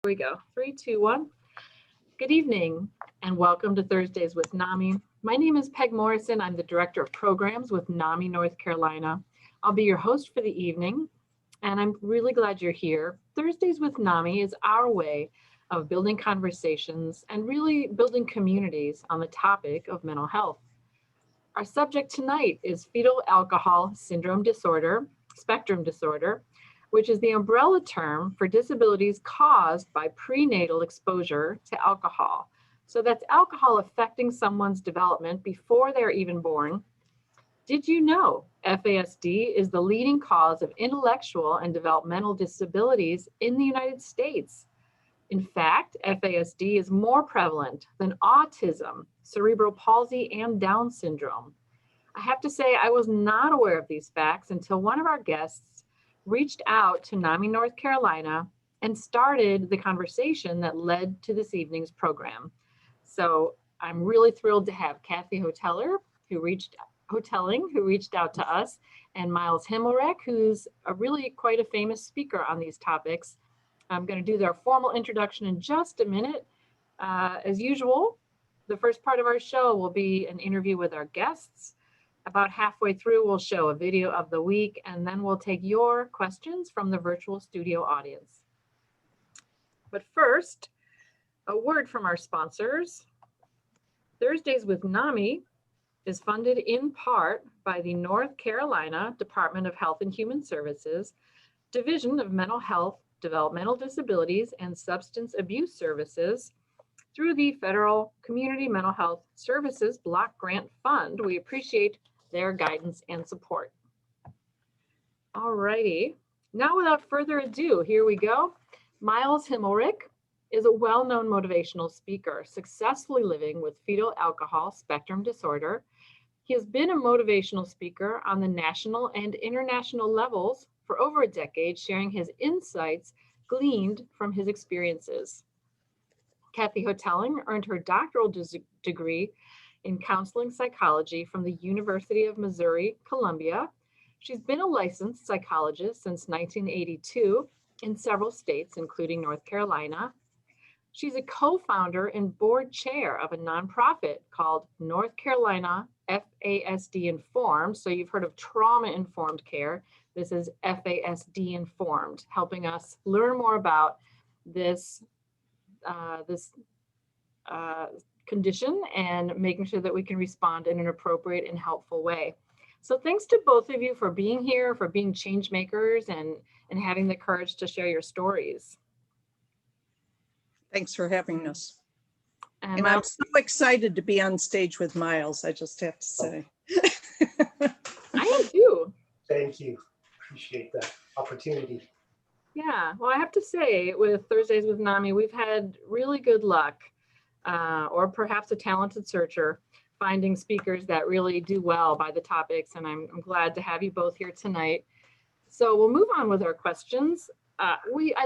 Here we go. 3, 2, 1. Good evening and welcome to Thursdays with NAMI. My name is Peg Morrison. I'm the Director of Programs with NAMI North Carolina. I'll be your host for the evening, and I'm really glad you're here. Thursdays with NAMI is our way of building conversations and really building communities on the topic of mental health. Our subject tonight is fetal alcohol syndrome disorder, spectrum disorder, which is the umbrella term for disabilities caused by prenatal exposure to alcohol. So that's alcohol affecting someone's development before they're even born. Did you know FASD is the leading cause of intellectual and developmental disabilities in the United States? In fact, FASD is more prevalent than autism, cerebral palsy, and Down syndrome. I have to say I was not aware of these facts until one of our guests reached out to NAMI North Carolina and started the conversation that led to this evening's program. So I'm really thrilled to have Kathy Hotelling, who reached out to us, and Miles Himmelreich, who's really quite a famous speaker on these topics. I'm going to do their formal introduction in just a minute. As usual, the first part of our show will be an interview with our guests. About halfway through, we'll show a video of the week, and then we'll take your questions from the virtual studio audience. But first, a word from our sponsors. Thursdays with NAMI is funded in part by the North Carolina Department of Health and Human Services, Division of Mental Health, Developmental Disabilities, and Substance Abuse Services through the Federal Community Mental Health Services Block Grant Fund. We appreciate their guidance and support. All righty, now without further ado, here we go. Miles Himmelreich is a well-known motivational speaker, successfully living with fetal alcohol spectrum disorder. He has been a motivational speaker on the national and international levels for over a decade, sharing his insights gleaned from his experiences. Kathy Hotelling earned her doctoral degree in counseling psychology from the University of Missouri, Columbia. She's been a licensed psychologist since 1982 in several states, including North Carolina. She's a co-founder and board chair of a nonprofit called North Carolina FASD Informed. So you've heard of trauma-informed care. This is FASD Informed, helping us learn more about this condition and making sure that we can respond in an appropriate and helpful way. So thanks to both of you for being here, for being change makers and having the courage to share your stories. Thanks for having us. And I'm so excited to be on stage with Miles, I just have to say. I am too. Thank you. Appreciate that opportunity. Yeah, well, I have to say with Thursdays with NAMI, we've had really good luck, or perhaps a talented searcher, finding speakers that really do well by the topics, and I'm glad to have you both here tonight. So we'll move on with our questions. I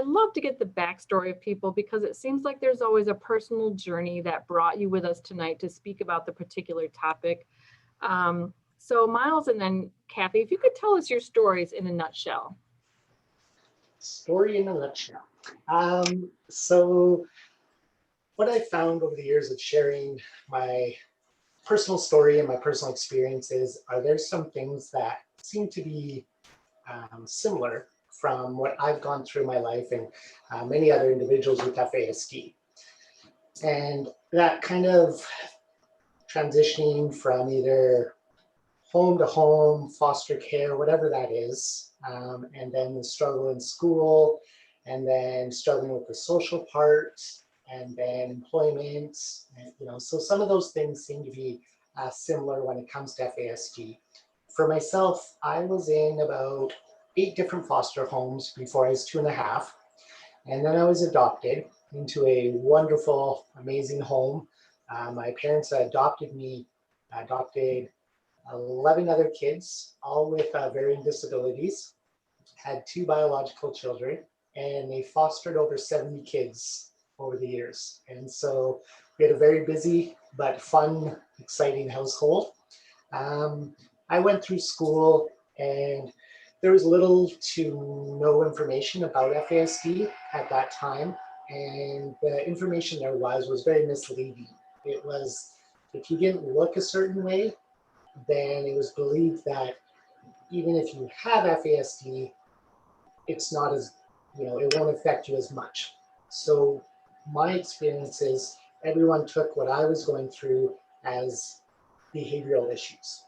love to get the backstory of people because it seems like there's always a personal journey that brought you with us tonight to speak about the particular topic. So Miles and then Kathy, if you could tell us your stories in a nutshell. Story in a nutshell. So what I found over the years of sharing my personal story and my personal experiences are there's some things that seem to be similar from what I've gone through in my life and many other individuals with FASD. And that kind of transitioning from either home to home, foster care, whatever that is, and then the struggle in school, and then struggling with the social part, and then employment, and, so some of those things seem to be similar when it comes to FASD. For myself, I was in about 8 different foster homes before I was 2.5, and then I was adopted into a wonderful, amazing home. My parents adopted 11 other kids, all with varying disabilities, had 2 biological children, and they fostered over 70 kids over the years. And so we had a very busy but fun, exciting household. I went through school and there was little to no information about FASD at that time. And the information there was very misleading. It was, if you didn't look a certain way, then it was believed that even if you have FASD, it's not as, it won't affect you as much. So my experience is everyone took what I was going through as behavioral issues.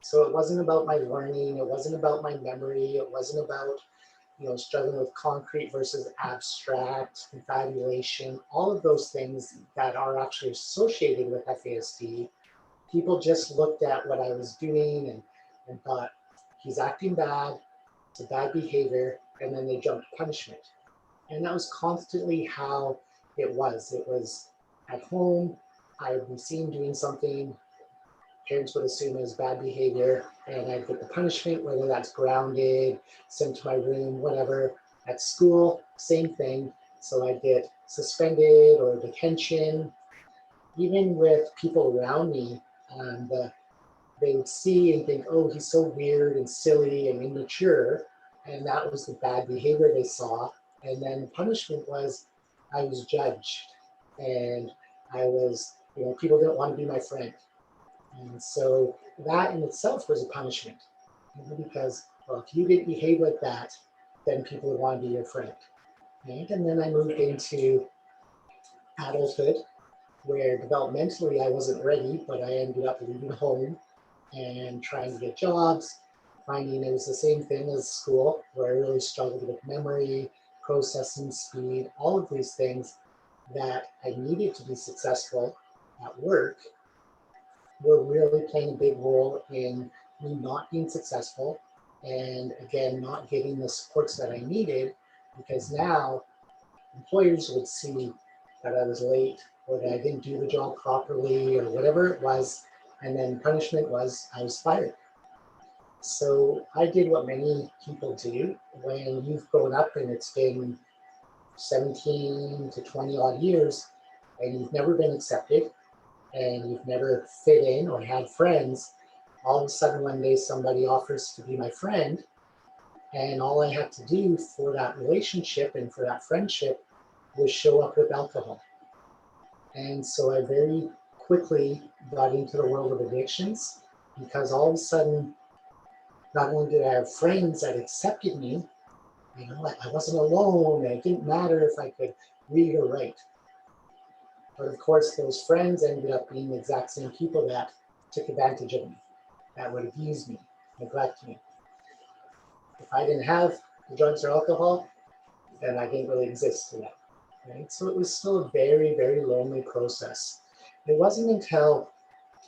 So it wasn't about my learning, it wasn't about my memory, it wasn't about, struggling with concrete versus abstract, confabulation, all of those things that are actually associated with FASD. People just looked at what I was doing and thought, he's acting bad, it's a bad behavior, and then they jumped punishment. And that was constantly how it was. It was at home, I would be seen doing something, parents would assume it was bad behavior, and I'd get the punishment, whether that's grounded, sent to my room, whatever. At school, same thing. So I'd get suspended or detention. Even with people around me, they would see and think, oh, he's so weird and silly and immature. And that was the bad behavior they saw. And then the punishment was I was judged. And I was, people didn't want to be my friend. And so that in itself was a punishment. Because, well, if you didn't behave like that, then people would want to be your friend. Right? And then I moved into adulthood, where developmentally I wasn't ready, but I ended up leaving home and trying to get jobs, finding it was the same thing as school, where I really struggled with memory, processing speed, all of these things that I needed to be successful at work were really playing a big role in me not being successful, and again, not getting the supports that I needed, because now employers would see that I was late or that I didn't do the job properly or whatever it was, and then punishment was I was fired. So I did what many people do when you've grown up and it's been 17 to 20 odd years and you've never been accepted and you've never fit in or had friends. All of a sudden one day somebody offers to be my friend, and all I had to do for that relationship and for that friendship was show up with alcohol. And so I very quickly got into the world of addictions, because all of a sudden, not only did I have friends that accepted me, I wasn't alone, and it didn't matter if I could read or write. But of course, those friends ended up being the exact same people that took advantage of me, that would abuse me, neglect me. If I didn't have the drugs or alcohol, then I didn't really exist to them. Right? So it was still a very, very lonely process. It wasn't until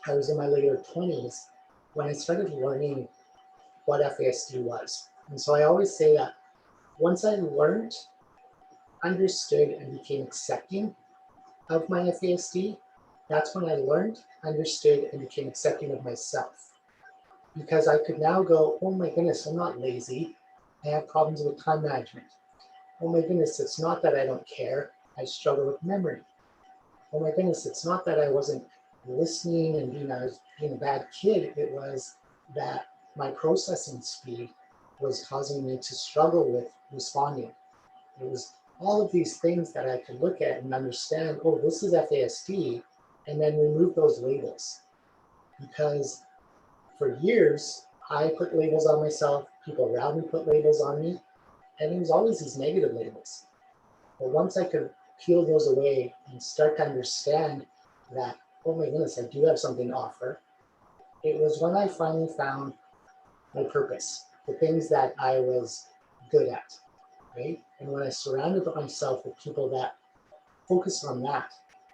I was in my later 20s when I started learning what FASD was. And so I always say that once I learned, understood, and became accepting of my FASD, that's when I learned, understood, and became accepting of myself. Because I could now go, oh my goodness, I'm not lazy. I have problems with time management. Oh my goodness, it's not that I don't care. I struggle with memory. Oh my goodness, it's not that I wasn't listening and being a bad kid. It was that my processing speed was causing me to struggle with responding. It was all of these things that I could look at and understand, oh, this is FASD, and then remove those labels. Because for years, I put labels on myself, people around me put labels on me, and it was always these negative labels. But once I could peel those away and start to understand that, oh my goodness, I do have something to offer, it was when I finally found my purpose, the things that I was good at, right? And when I surrounded myself with people that focused on that,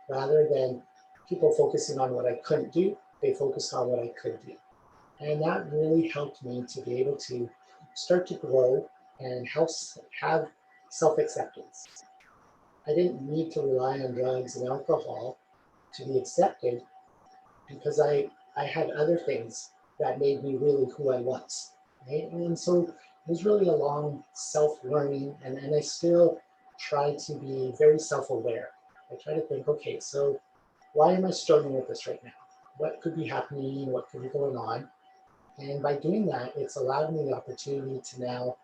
rather than people focusing on what I couldn't do, they focused on what I could do. And that really helped me to be able to start to grow and have self-acceptance. I didn't need to rely on drugs and alcohol to be accepted, because I had other things that made me really who I was, right? And so it was really a long self-learning, and I still try to be very self-aware. I try to think, okay, so why am I struggling with this right now? What could be happening? What could be going on? And by doing that, it's allowed me the opportunity to now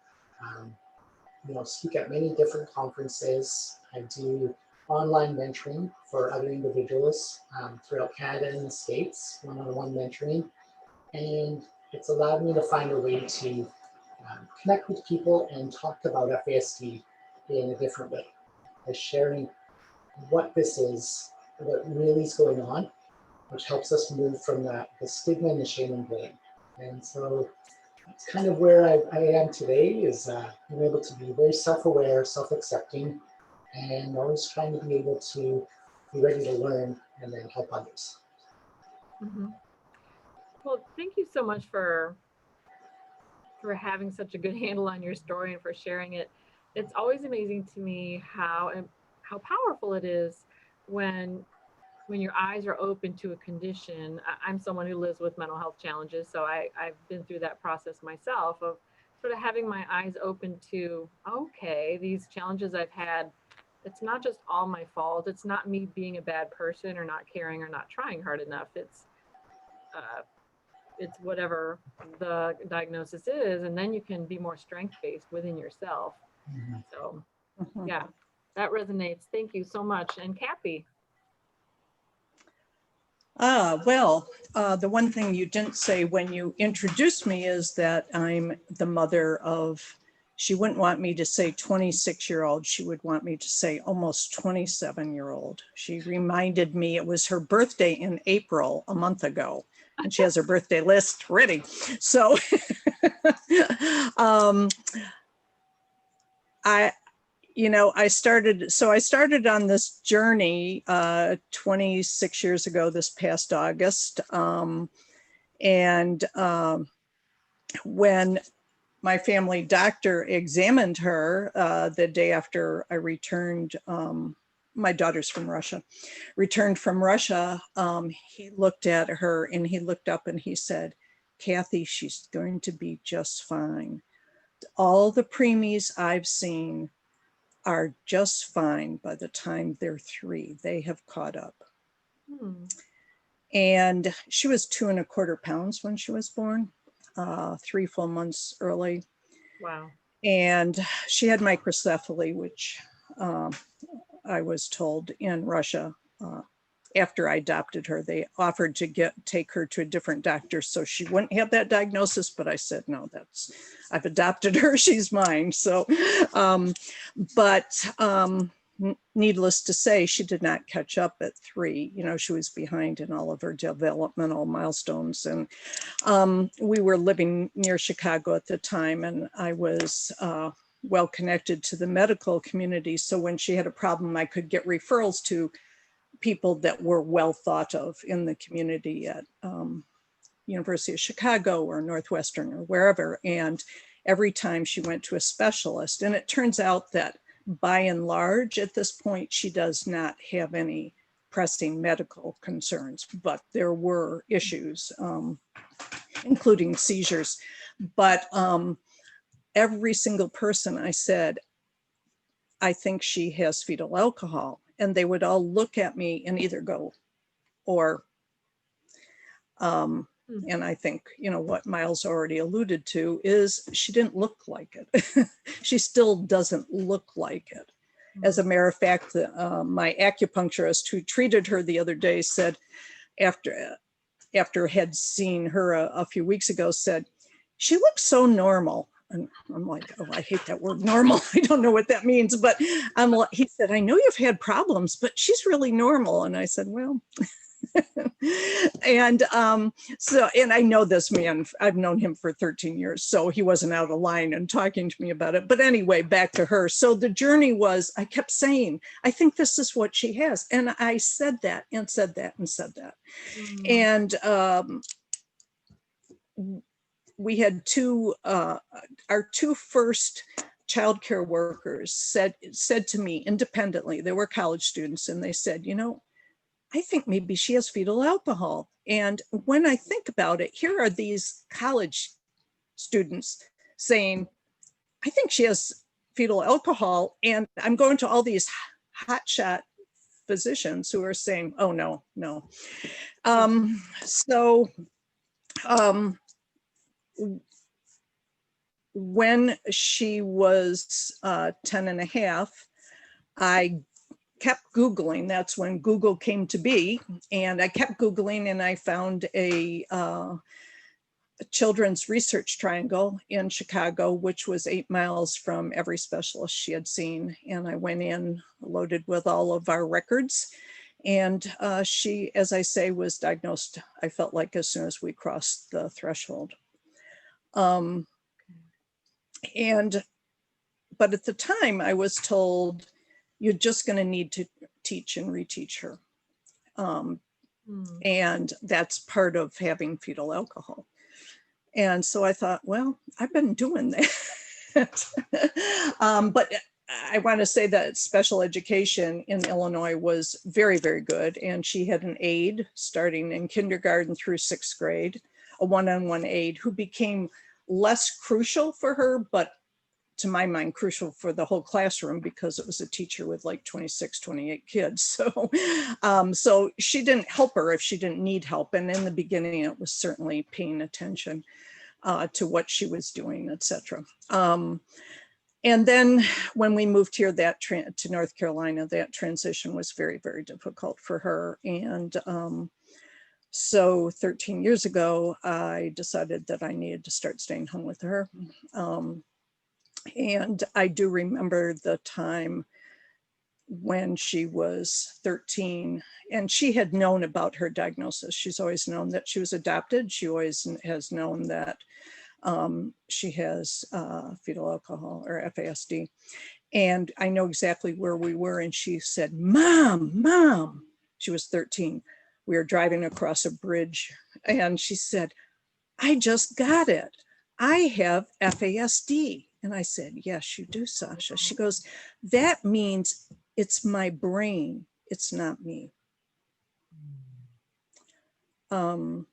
speak at many different conferences. I do online mentoring for other individuals throughout Canada and the States, one-on-one mentoring. And it's allowed me to find a way to connect with people and talk about FASD in a different way, by sharing what this is, what really is going on, which helps us move from the stigma and the shame and blame. And so that's kind of where I am today, is being able to be very self-aware, self-accepting, and always trying to be able to be ready to learn and then help others. Mm-hmm. Well, thank you so much for having such a good handle on your story and for sharing it. It's always amazing to me how powerful it is when your eyes are open to a condition. I'm someone who lives with mental health challenges, so I've been through that process myself of sort of having my eyes open to, okay, these challenges I've had, it's not just all my fault. It's not me being a bad person or not caring or not trying hard enough. It's whatever the diagnosis is, and then you can be more strength-based within yourself. So yeah, that resonates. Thank you so much. And Cappy. Well, the one thing you didn't say when you introduced me is that I'm the mother of, she wouldn't want me to say 26-year-old. She would want me to say almost 27-year-old. She reminded me it was her birthday in April a month ago, and she has her birthday list ready. So I started on this journey 26 years ago this past August. When my family doctor examined her the day after I returned, my daughter's from Russia, returned from Russia, he looked at her and he looked up and he said, "Kathy, she's going to be just fine. All the preemies I've seen are just fine by the time they're 3. They have caught up." And she was 2¼ pounds when she was born, 3 full months early. Wow. And she had microcephaly, which I was told in Russia, after I adopted her, they offered to take her to a different doctor so she wouldn't have that diagnosis. But I said, no, I've adopted her, she's mine. So, needless to say, she did not catch up at 3. She was behind in all of her developmental milestones. And we were living near Chicago at the time, and I was well connected to the medical community. So when she had a problem, I could get referrals to people that were well thought of in the community at University of Chicago or Northwestern or wherever. And every time she went to a specialist, and it turns out that by and large, at this point, she does not have any pressing medical concerns, but there were issues, including seizures. But every single person I said, I think she has fetal alcohol. And they would all look at me and either go, or, and I think, what Miles already alluded to is she didn't look like it. She still doesn't look like it. As a matter of fact, my acupuncturist who treated her the other day said, after had seen her a few weeks ago, said, "She looks so normal." And I'm like, oh, I hate that word normal. I don't know what that means, but he said, "I know you've had problems, but she's really normal." And I said, well, and I know this man, I've known him for 13 years, so he wasn't out of line and talking to me about it. But anyway, back to her. So the journey was, I kept saying, I think this is what she has. And I said that and said that and said that. And we had our 2 first childcare workers said to me independently, they were college students, and they said, I think maybe she has fetal alcohol. And when I think about it, here are these college students saying, I think she has fetal alcohol. And I'm going to all these hotshot physicians who are saying, oh, no. when she was 10 and a half, I kept Googling. That's when Google came to be. And I kept Googling and I found a children's research triangle in Chicago, which was 8 miles from every specialist she had seen. And I went in loaded with all of our records. And she, as I say, was diagnosed, I felt like, as soon as we crossed the threshold. But at the time I was told, you're just going to need to teach and reteach her. And that's part of having fetal alcohol. And so I thought, well, I've been doing that. But I want to say that special education in Illinois was very, very good. And she had an aide starting in kindergarten through 6th grade, a one-on-one aide who became less crucial for her, but to my mind, crucial for the whole classroom because it was a teacher with like 26, 28 kids. So, so she didn't help her if she didn't need help. And in the beginning, it was certainly paying attention to what she was doing, etc. And then when we moved here to North Carolina, that transition was very, very difficult for her. And so 13 years ago, I decided that I needed to start staying home with her. And I do remember the time when she was 13 and she had known about her diagnosis. She's always known that she was adopted. She always has known that she has fetal alcohol or FASD. And I know exactly where we were. And she said, Mom, she was 13. We were driving across a bridge and she said, I just got it. I have FASD. And I said, yes, you do, Sasha. She goes, that means it's my brain. It's not me. And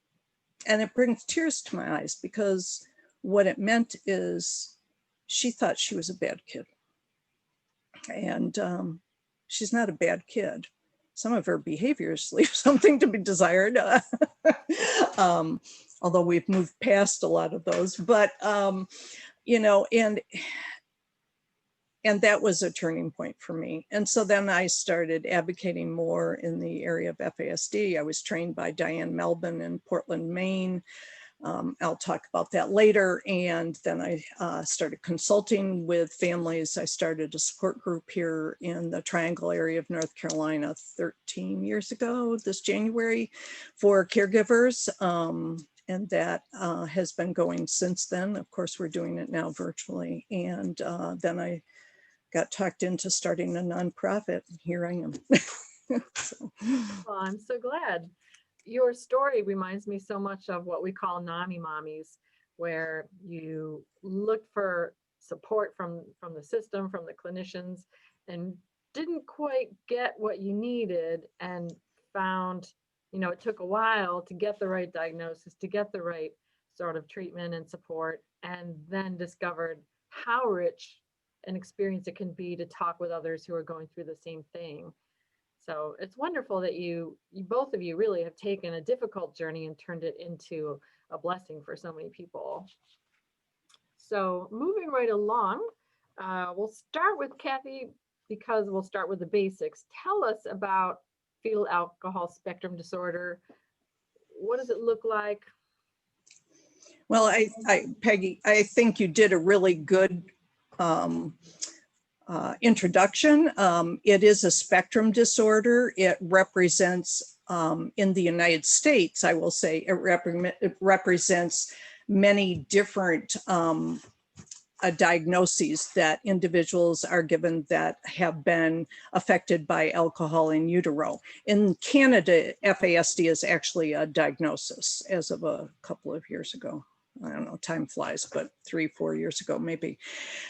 it brings tears to my eyes because what it meant is she thought she was a bad kid. And she's not a bad kid. Some of her behaviors leave something to be desired. Although we've moved past a lot of those, but you know, and that was a turning point for me. And so then I started advocating more in the area of FASD. I was trained by Diane Melvin in Portland, Maine. I'll talk about that later. And then I started consulting with families. I started a support group here in the Triangle area of North Carolina 13 years ago, this January, for caregivers. And that has been going since then. Of course, we're doing it now virtually. And then I got talked into starting a nonprofit. Here I am. So. Well, I'm so glad. Your story reminds me so much of what we call NAMI mommies, where you looked for support from the system, from the clinicians, and didn't quite get what you needed and found, you know, it took a while to get the right diagnosis, to get the right sort of treatment and support, and then discovered how rich an experience it can be to talk with others who are going through the same thing. So it's wonderful that you both of you really have taken a difficult journey and turned it into a blessing for so many people. So moving right along, we'll start with Kathy because we'll start with the basics. Tell us about fetal alcohol spectrum disorder. What does it look like? Well, Peggy, I think you did a really good introduction. It is a spectrum disorder. It represents, in the United States, I will say, it represents many different diagnoses that individuals are given that have been affected by alcohol in utero. In Canada, FASD is actually a diagnosis as of a couple of years ago. I don't know, time flies, but 3-4 years ago, maybe.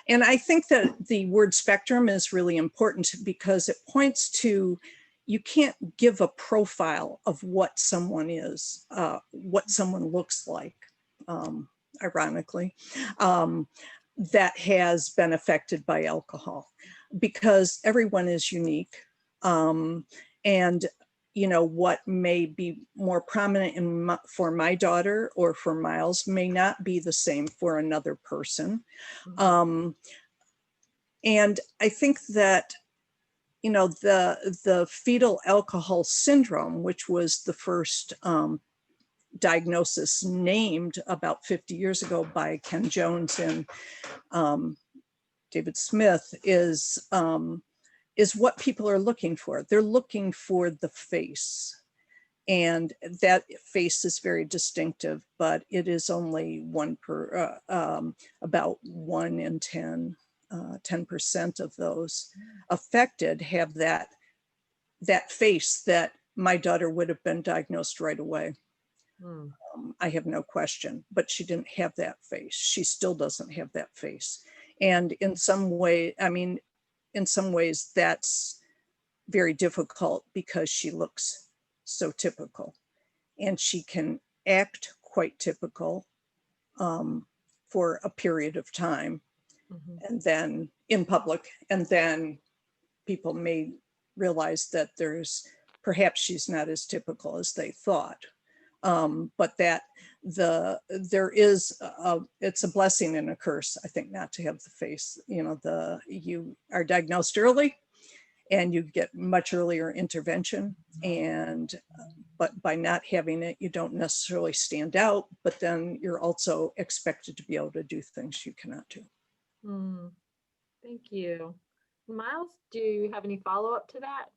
And I think that the word spectrum is really important because it points to, you can't give a profile of what someone is, what someone looks like, ironically, that has been affected by alcohol, because everyone is unique. And what may be more prominent for my daughter or for Miles may not be the same for another person. And I think that, the fetal alcohol syndrome, which was the first diagnosis named about 50 years ago by Ken Jones and David Smith, is what people are looking for. They're looking for the face. And that face is very distinctive, but it is only about 1 in 10, 10% of those affected have that face that my daughter would have been diagnosed right away. I have no question, but she didn't have that face. She still doesn't have that face. And in some ways that's very difficult because she looks so typical, and she can act quite typical for a period of time, and then in public, and then people may realize that perhaps she's not as typical as they thought. But that it's a blessing and a curse, I think, not to have the face. You are diagnosed early and you get much earlier intervention, but by not having it, you don't necessarily stand out, but then you're also expected to be able to do things you cannot do. Thank you. Miles, do you have any follow-up to that?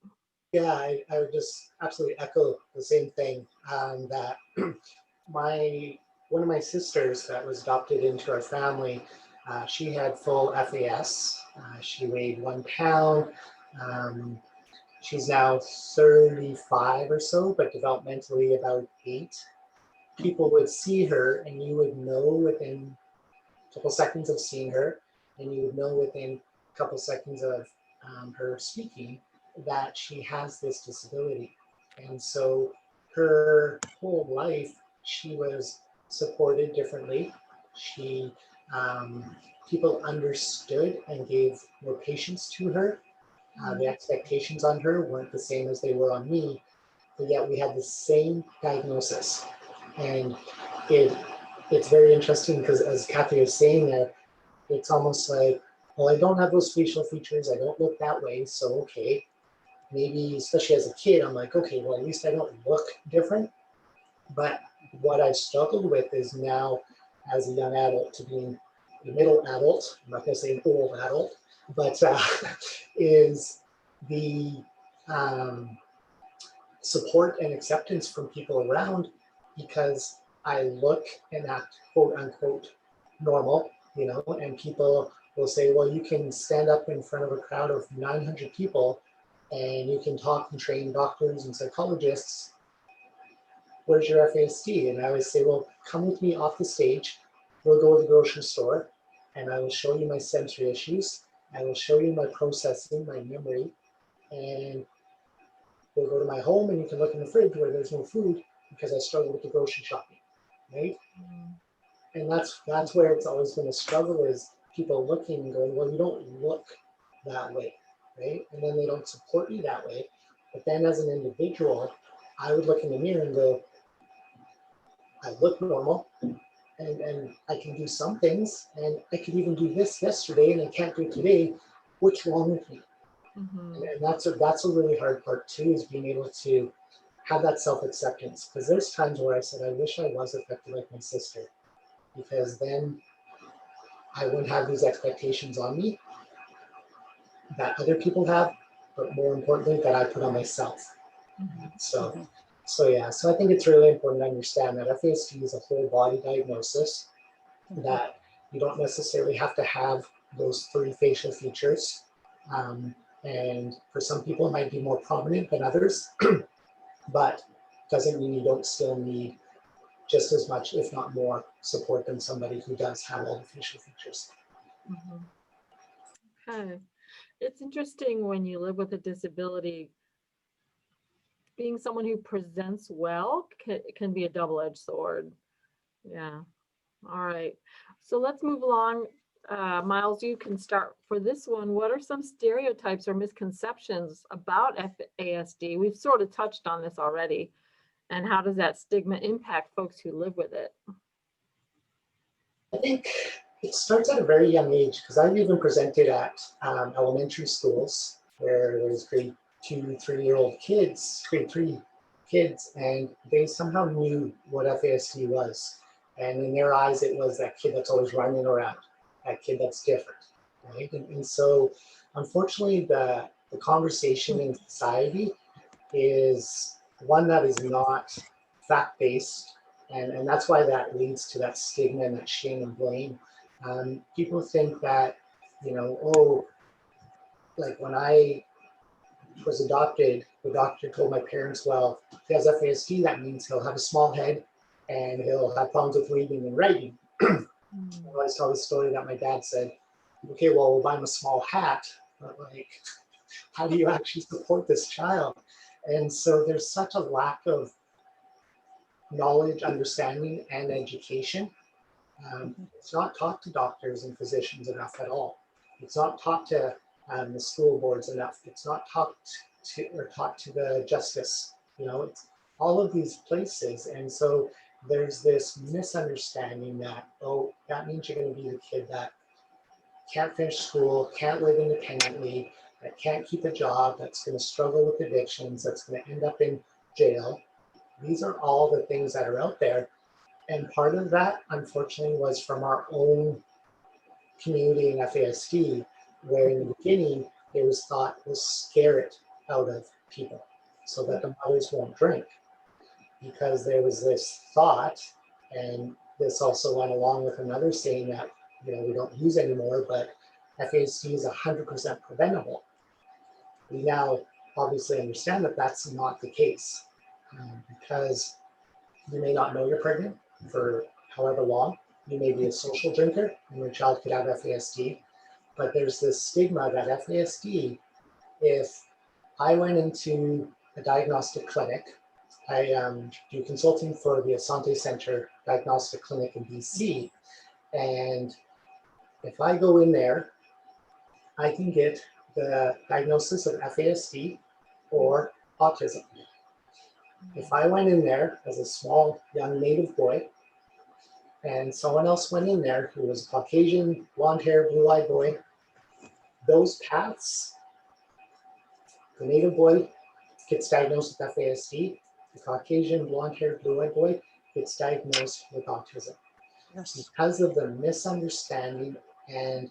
Yeah, I would just absolutely echo the same thing, that one of my sisters that was adopted into our family, she had full FAS. She weighed 1 pound. She's now 35 or so, but developmentally about 8. People would see her and you would know within a couple seconds of seeing her, and you would know within a couple seconds of her speaking that she has this disability. And so her whole life, she was supported differently. People understood and gave more patience to her. The expectations on her weren't the same as they were on me, but yet we had the same diagnosis. And it's very interesting because, as Kathy was saying there, it's almost like, well, I don't have those facial features, I don't look that way, so okay. Maybe, especially as a kid, I'm like, okay, well, at least I don't look different. But what I've struggled with is now, as a young adult, to being a middle adult, I'm not going to say an old adult, but is the support and acceptance from people around, because I look and act quote unquote normal, and people will say, well, you can stand up in front of a crowd of 900 people and you can talk and train doctors and psychologists. Where's your FASD? And I always say, well, come with me off the stage. We'll go to the grocery store and I will show you my sensory issues. I will show you my processing, my memory, and we'll go to my home and you can look in the fridge where there's no food because I struggle with the grocery shopping, right? And that's where it's always been a struggle, is people looking and going, well, you don't look that way, right? And then they don't support you that way. But then as an individual, I would look in the mirror and go, I look normal, and I can do some things, and I could even do this yesterday and I can't do it today. What's wrong with me? And that's a really hard part too, is being able to have that self-acceptance. Because there's times where I said, I wish I was affected like my sister, because then I wouldn't have these expectations on me that other people have, but more importantly, that I put on myself. So yeah, so I think it's really important to understand that FASD is a whole body diagnosis, that you don't necessarily have to have those 3 facial features. And for some people, it might be more prominent than others, but doesn't mean you don't still need just as much, if not more, support than somebody who does have all the facial features. Okay. It's interesting when you live with a disability, being someone who presents well can be a double-edged sword. Yeah. All right. So let's move along. Miles, you can start for this one. What are some stereotypes or misconceptions about FASD? We've sort of touched on this already. And how does that stigma impact folks who live with it? I think it starts at a very young age, because I've even presented at elementary schools where there's grade 2, 3-year-old kids, grade 3 kids, and they somehow knew what FASD was. And in their eyes, it was that kid that's always running around, that kid that's different, right? And so unfortunately, the conversation in society is one that is not fact-based, and that's why that leads to that stigma and that shame and blame. People think that, oh, like when I was adopted, the doctor told my parents, well, if he has FASD, that means he'll have a small head and he'll have problems with reading and writing. I always tell the story that my dad said, okay, well, we'll buy him a small hat, but like, how do you actually support this child? And so there's such a lack of knowledge, understanding, and education. It's not taught to doctors and physicians enough at all. It's not taught to the school boards enough. It's not taught to the justice. It's all of these places. And so there's this misunderstanding that, oh, that means you're going to be the kid that can't finish school, can't live independently, that can't keep a job, that's going to struggle with addictions, that's going to end up in jail. These are all the things that are out there. And part of that, unfortunately, was from our own community in FASD, where in the beginning, it was thought to scare it out of people so that the mothers won't drink. Because there was this thought, and this also went along with another saying that, we don't use anymore, but FASD is 100% preventable. We now obviously understand that that's not the case, because you may not know you're pregnant for however long. You may be a social drinker and your child could have FASD, but there's this stigma that FASD, if I went into a diagnostic clinic, I do consulting for the Asante Center Diagnostic Clinic in BC, and if I go in there, I can get the diagnosis of FASD or autism. If I went in there as a small young native boy and someone else went in there who was a Caucasian, blonde hair, blue-eyed boy, those paths, the native boy gets diagnosed with FASD, the Caucasian, blonde hair, blue-eyed boy gets diagnosed with autism. Yes. Because of the misunderstanding and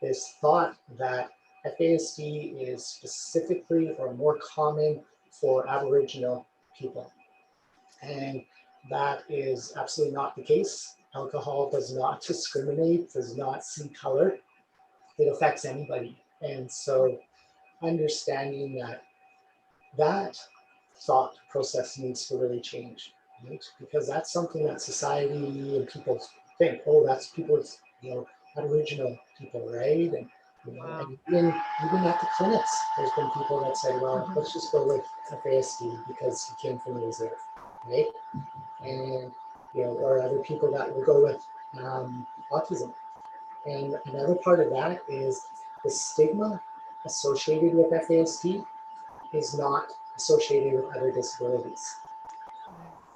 this thought that FASD is specifically or more common for Aboriginal people. And that is absolutely not the case. Alcohol does not discriminate, does not see color. It affects anybody. And so understanding that thought process needs to really change, right? Because that's something that society and people think, oh, that's people's, Aboriginal people, right? And Wow. and even at the clinics, there's been people that said, well, let's just go with FASD because he came from the reserve, right? And or other people that will go with autism. And another part of that is the stigma associated with FASD is not associated with other disabilities.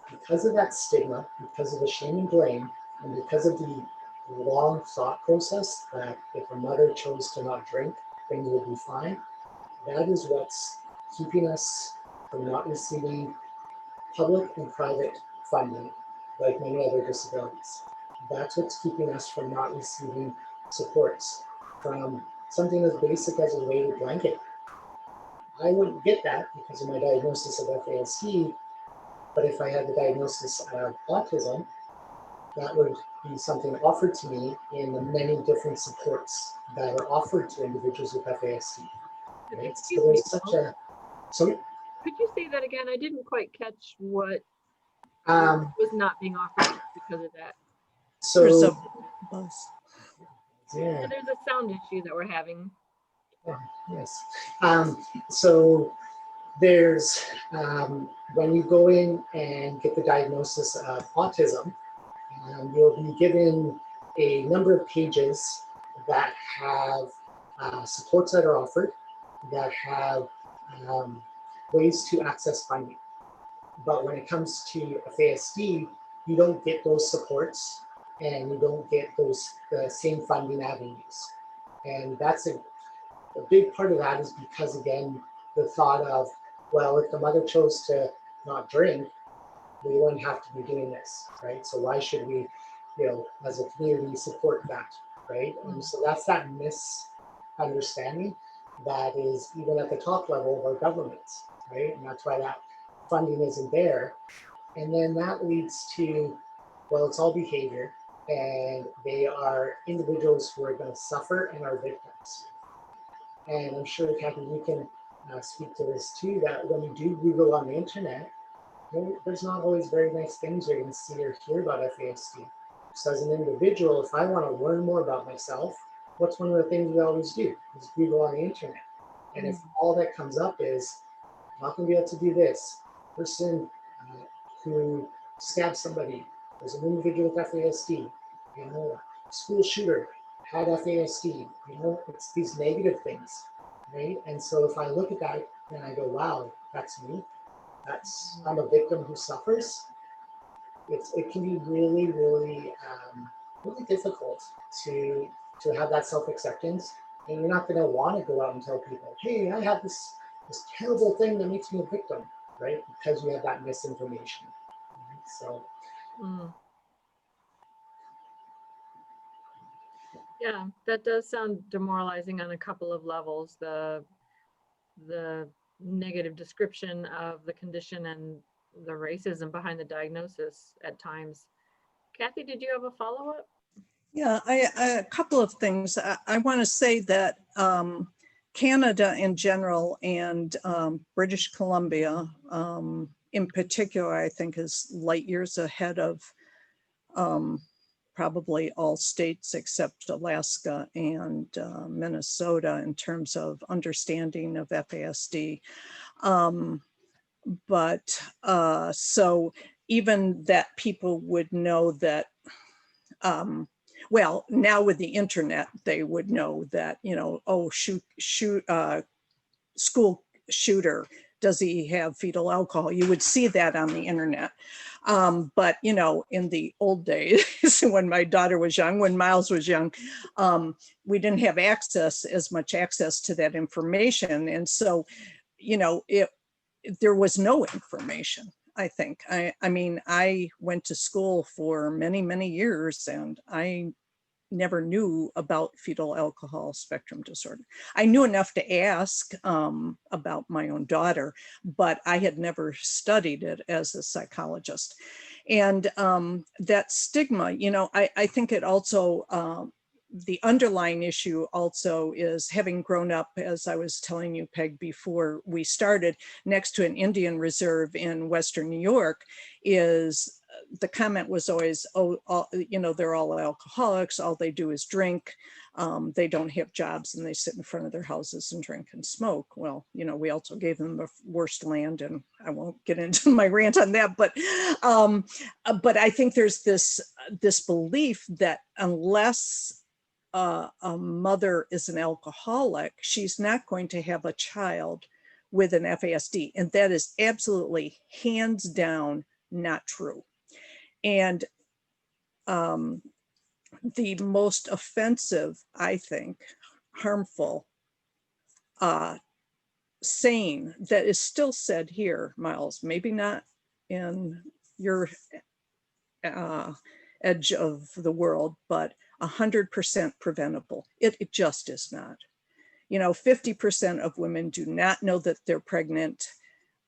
Because of that stigma, because of the shame and blame, and because of the long thought process that if a mother chose to not drink, things would be fine, that is what's keeping us from not receiving public and private funding, like many other disabilities. That's what's keeping us from not receiving supports from something as basic as a weighted blanket. I wouldn't get that because of my diagnosis of FASD, but if I had the diagnosis of autism, that would be something offered to me in the many different supports that are offered to individuals with FASD. Right? So there's such a, sorry? Could you say that again? I didn't quite catch what was not being offered because of that. There's a So, buzz. yeah. There's a sound issue that we're having. Oh, yes. So there's, when you go in and get the diagnosis of autism, you'll be given a number of pages that have supports that are offered, that have ways to access funding. But when it comes to FASD, you don't get those supports and you don't get the same funding avenues. And that's a big part of that is because, again, the thought of, well, if the mother chose to not drink, we wouldn't have to be doing this, right? So why should we, as a community, support that, right? And so that's that misunderstanding that is even at the top level of our governments, right? And that's why that funding isn't there. And then that leads to, well, it's all behavior, and they are individuals who are going to suffer and are victims. And I'm sure, Kathy, you can speak to this too, that when you do Google on the internet, there's not always very nice things you're going to see or hear about FASD. So as an individual, if I want to learn more about myself, what's one of the things we always do is Google on the internet. And if all that comes up is, not going to be able to do this, person who stabbed somebody, there's an individual with FASD, school shooter had FASD, it's these negative things, right? And so if I look at that and I go, wow, that's me, I'm a victim who suffers, it can be really, really, really difficult to have that self-acceptance. And you're not going to want to go out and tell people, hey, I have this terrible thing that makes me a victim, right? Because you have that misinformation. Right? So. Yeah, that does sound demoralizing on a couple of levels. The negative description of the condition and the racism behind the diagnosis at times. Kathy, did you have a follow-up? Yeah, a couple of things. I want to say that Canada in general and British Columbia in particular, I think is light years ahead of probably all states except Alaska and Minnesota in terms of understanding of FASD. But so even that people would know that, well, now with the internet, they would know that, oh, school shooter, does he have fetal alcohol? You would see that on the internet. But, in the old days, when my daughter was young, when Miles was young, we didn't have as much access to that information. And so, there was no information, I think. I mean, I went to school for many, many years and I never knew about fetal alcohol spectrum disorder. I knew enough to ask about my own daughter, but I had never studied it as a psychologist. And that stigma, I think it also, the underlying issue also is having grown up, as I was telling you, Peg, before we started, next to an Indian reserve in Western New York, is the comment was always, oh, they're all alcoholics, all they do is drink, they don't have jobs, and they sit in front of their houses and drink and smoke. Well, we also gave them the worst land, and I won't get into my rant on that, but I think there's this belief that unless a mother is an alcoholic, she's not going to have a child with an FASD. And that is absolutely hands down not true. And the most offensive, I think, harmful saying that is still said here, Miles, maybe not in your edge of the world, but 100% preventable. It just is not. 50% of women do not know that they're pregnant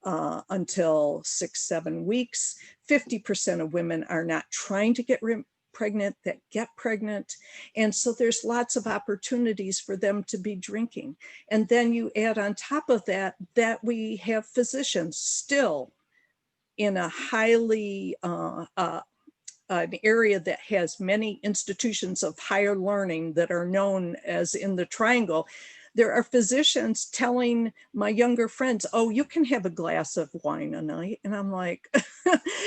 until 6-7 weeks. 50% of women are not trying to get pregnant that get pregnant. And so there's lots of opportunities for them to be drinking. And then you add on top of that, that we have physicians still in a highly, an area that has many institutions of higher learning that are known as in the triangle. There are physicians telling my younger friends, oh, you can have a glass of wine a night. And I'm like,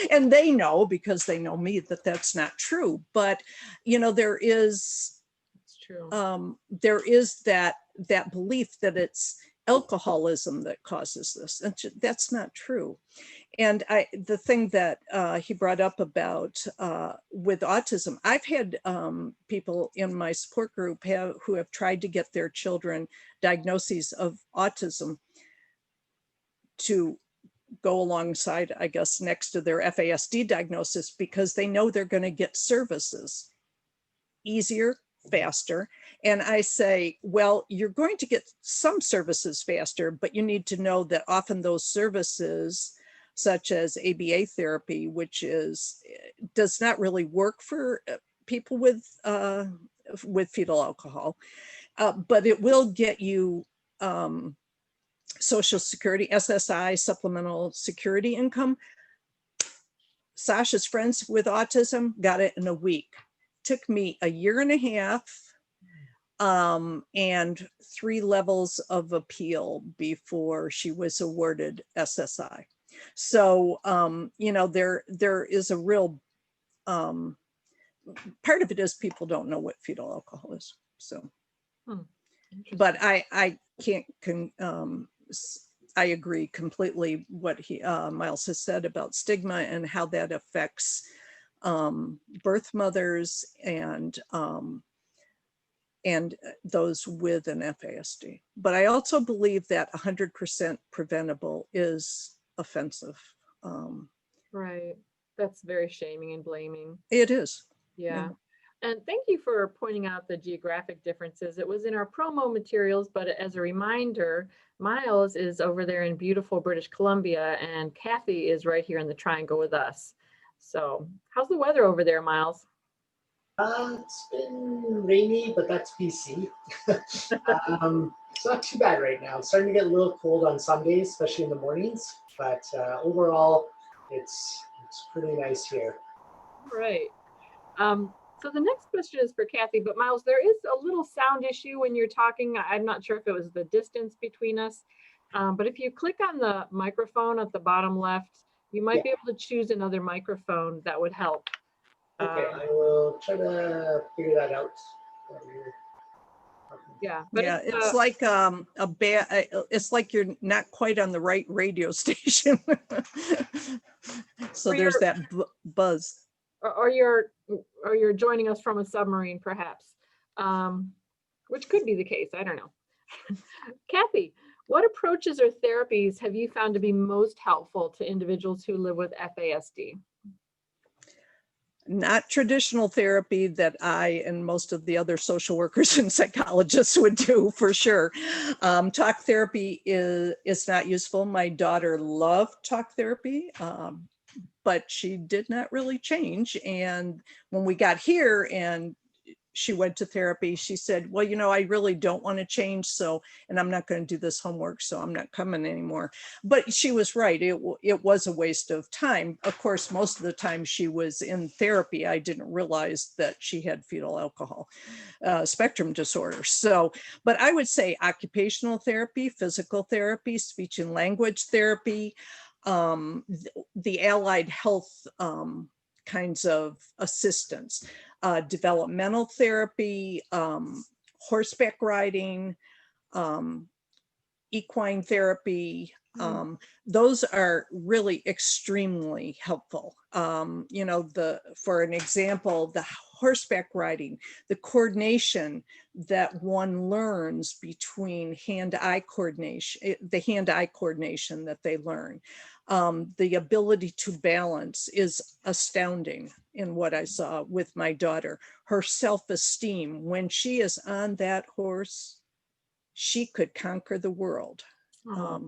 and they know, because they know me, that that's not true. But, there is true. there is that belief that it's alcoholism that causes this. And that's not true. And the thing that he brought up about with autism, I've had people in my support group who have tried to get their children diagnoses of autism to go alongside, I guess, next to their FASD diagnosis, because they know they're going to get services easier, faster. And I say, well, you're going to get some services faster, but you need to know that often those services, such as ABA therapy, which does not really work for people with fetal alcohol, but it will get you Social Security, SSI, supplemental security income. Sasha's friends with autism got it in a week. Took me a year and a half and 3 levels of appeal before she was awarded SSI. So, you know, there is a real, part of it is people don't know what fetal alcohol is. So, but I can't, I agree completely what Miles has said about stigma and how that affects birth mothers and those with an FASD. But I also believe that 100% preventable is offensive. Right. That's very shaming and blaming. It is. Yeah. And thank you for pointing out the geographic differences. It was in our promo materials, but as a reminder, Miles is over there in beautiful British Columbia and Kathy is right here in the Triangle with us. So how's the weather over there, Miles? It's been rainy, but that's BC. It's not too bad right now. It's starting to get a little cold on some days, especially in the mornings. But overall, it's pretty nice here. Right. So the next question is for Kathy, but Miles, there is a little sound issue when you're talking. I'm not sure if it was the distance between us, but if you click on the microphone at the bottom left, you might be able to choose another microphone that would help. Okay, I will try to figure that out. Yeah, but yeah, it's like it's like you're not quite on the right radio station. So there's that buzz. Or you're joining us from a submarine, perhaps, which could be the case. I don't know. Kathy, what approaches or therapies have you found to be most helpful to individuals who live with FASD? Not traditional therapy that I and most of the other social workers and psychologists would do, for sure. Talk therapy is not useful. My daughter loved talk therapy, but she did not really change. And when we got here and she went to therapy, she said, well, you know, I really don't want to change. So, and I'm not going to do this homework, so I'm not coming anymore. But she was right. It was a waste of time. Of course, most of the time she was in therapy, I didn't realize that she had fetal alcohol spectrum disorder. So, but I would say occupational therapy, physical therapy, speech and language therapy, the allied health kinds of assistance, developmental therapy, horseback riding, equine therapy. Those are really extremely helpful. You know, for an example, the horseback riding, the coordination that one learns between hand-eye coordination, the hand-eye coordination that they learn, the ability to balance is astounding in what I saw with my daughter. Her self-esteem, when she is on that horse, she could conquer the world.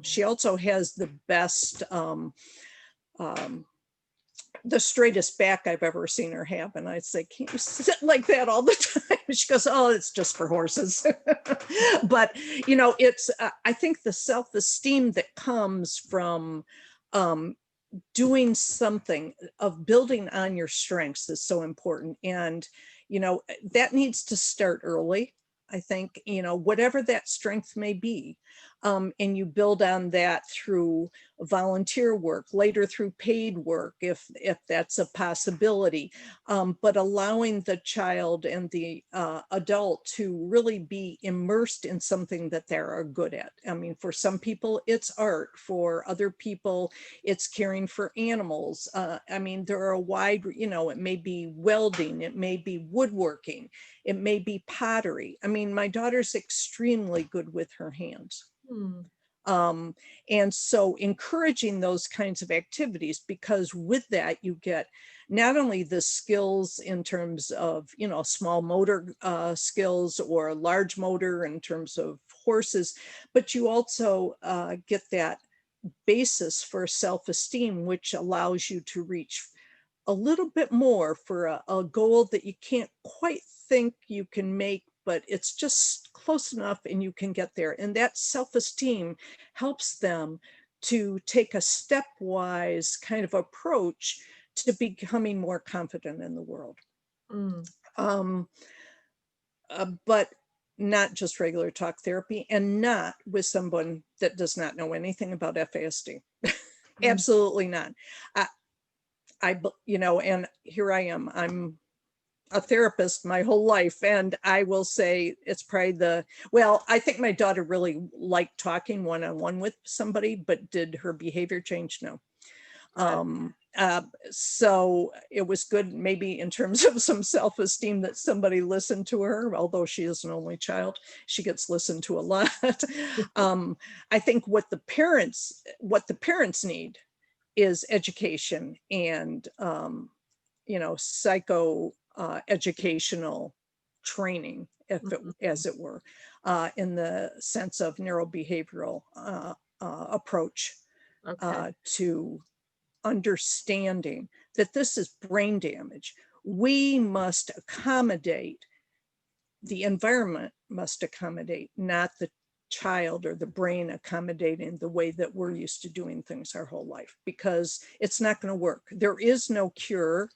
She also has the best, the straightest back I've ever seen her have. And I'd say, can't you sit like that all the time? She goes, oh, it's just for horses. But, you know, it's, I think the self-esteem that comes from doing something, of building on your strengths, is so important. And, you know, that needs to start early. I think, you know, whatever that strength may be, And you build on that through volunteer work, later through paid work, if that's a possibility. But allowing the child and the adult to really be immersed in something that they're good at. I mean, for some people, it's art. For other people, it's caring for animals. I mean, there are a wide, it may be welding, it may be woodworking, it may be pottery. I mean, my daughter's extremely good with her hands. And so encouraging those kinds of activities, because with that you get not only the skills in terms of, small motor skills or large motor in terms of horses, but you also get that basis for self-esteem, which allows you to reach a little bit more for a goal that you can't quite think you can make, but it's just close enough and you can get there. And that self-esteem helps them to take a stepwise kind of approach to becoming more confident in the world. But not just regular talk therapy, and not with someone that does not know anything about FASD. Absolutely not. And here I am, I'm a therapist my whole life, and I will say it's probably I think my daughter really liked talking one-on-one with somebody, but did her behavior change? No. So it was good maybe in terms of some self-esteem that somebody listened to her, although she is an only child, she gets listened to a lot. I think what the parents need is education and psycho educational training, as it were, in the sense of neurobehavioral approach to understanding that this is brain damage. We must accommodate, the environment must accommodate, not the child or the brain accommodating the way that we're used to doing things our whole life, because it's not going to work. There is no cure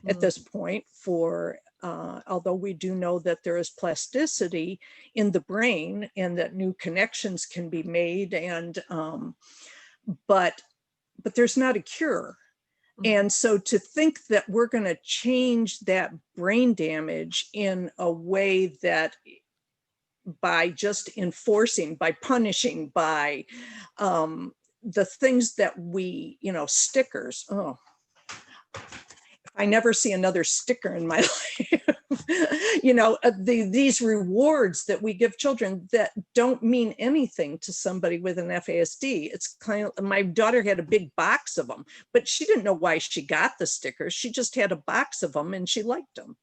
at this point for, although we do know that there is plasticity in the brain and that new connections can be made, and but there's not a cure. And so to think that we're going to change that brain damage in a way that by just enforcing, by punishing, by the things that we, stickers, I never see another sticker in my life. These rewards that we give children that don't mean anything to somebody with an FASD. It's kind of, my daughter had a big box of them, but she didn't know why she got the stickers. She just had a box of them and she liked them.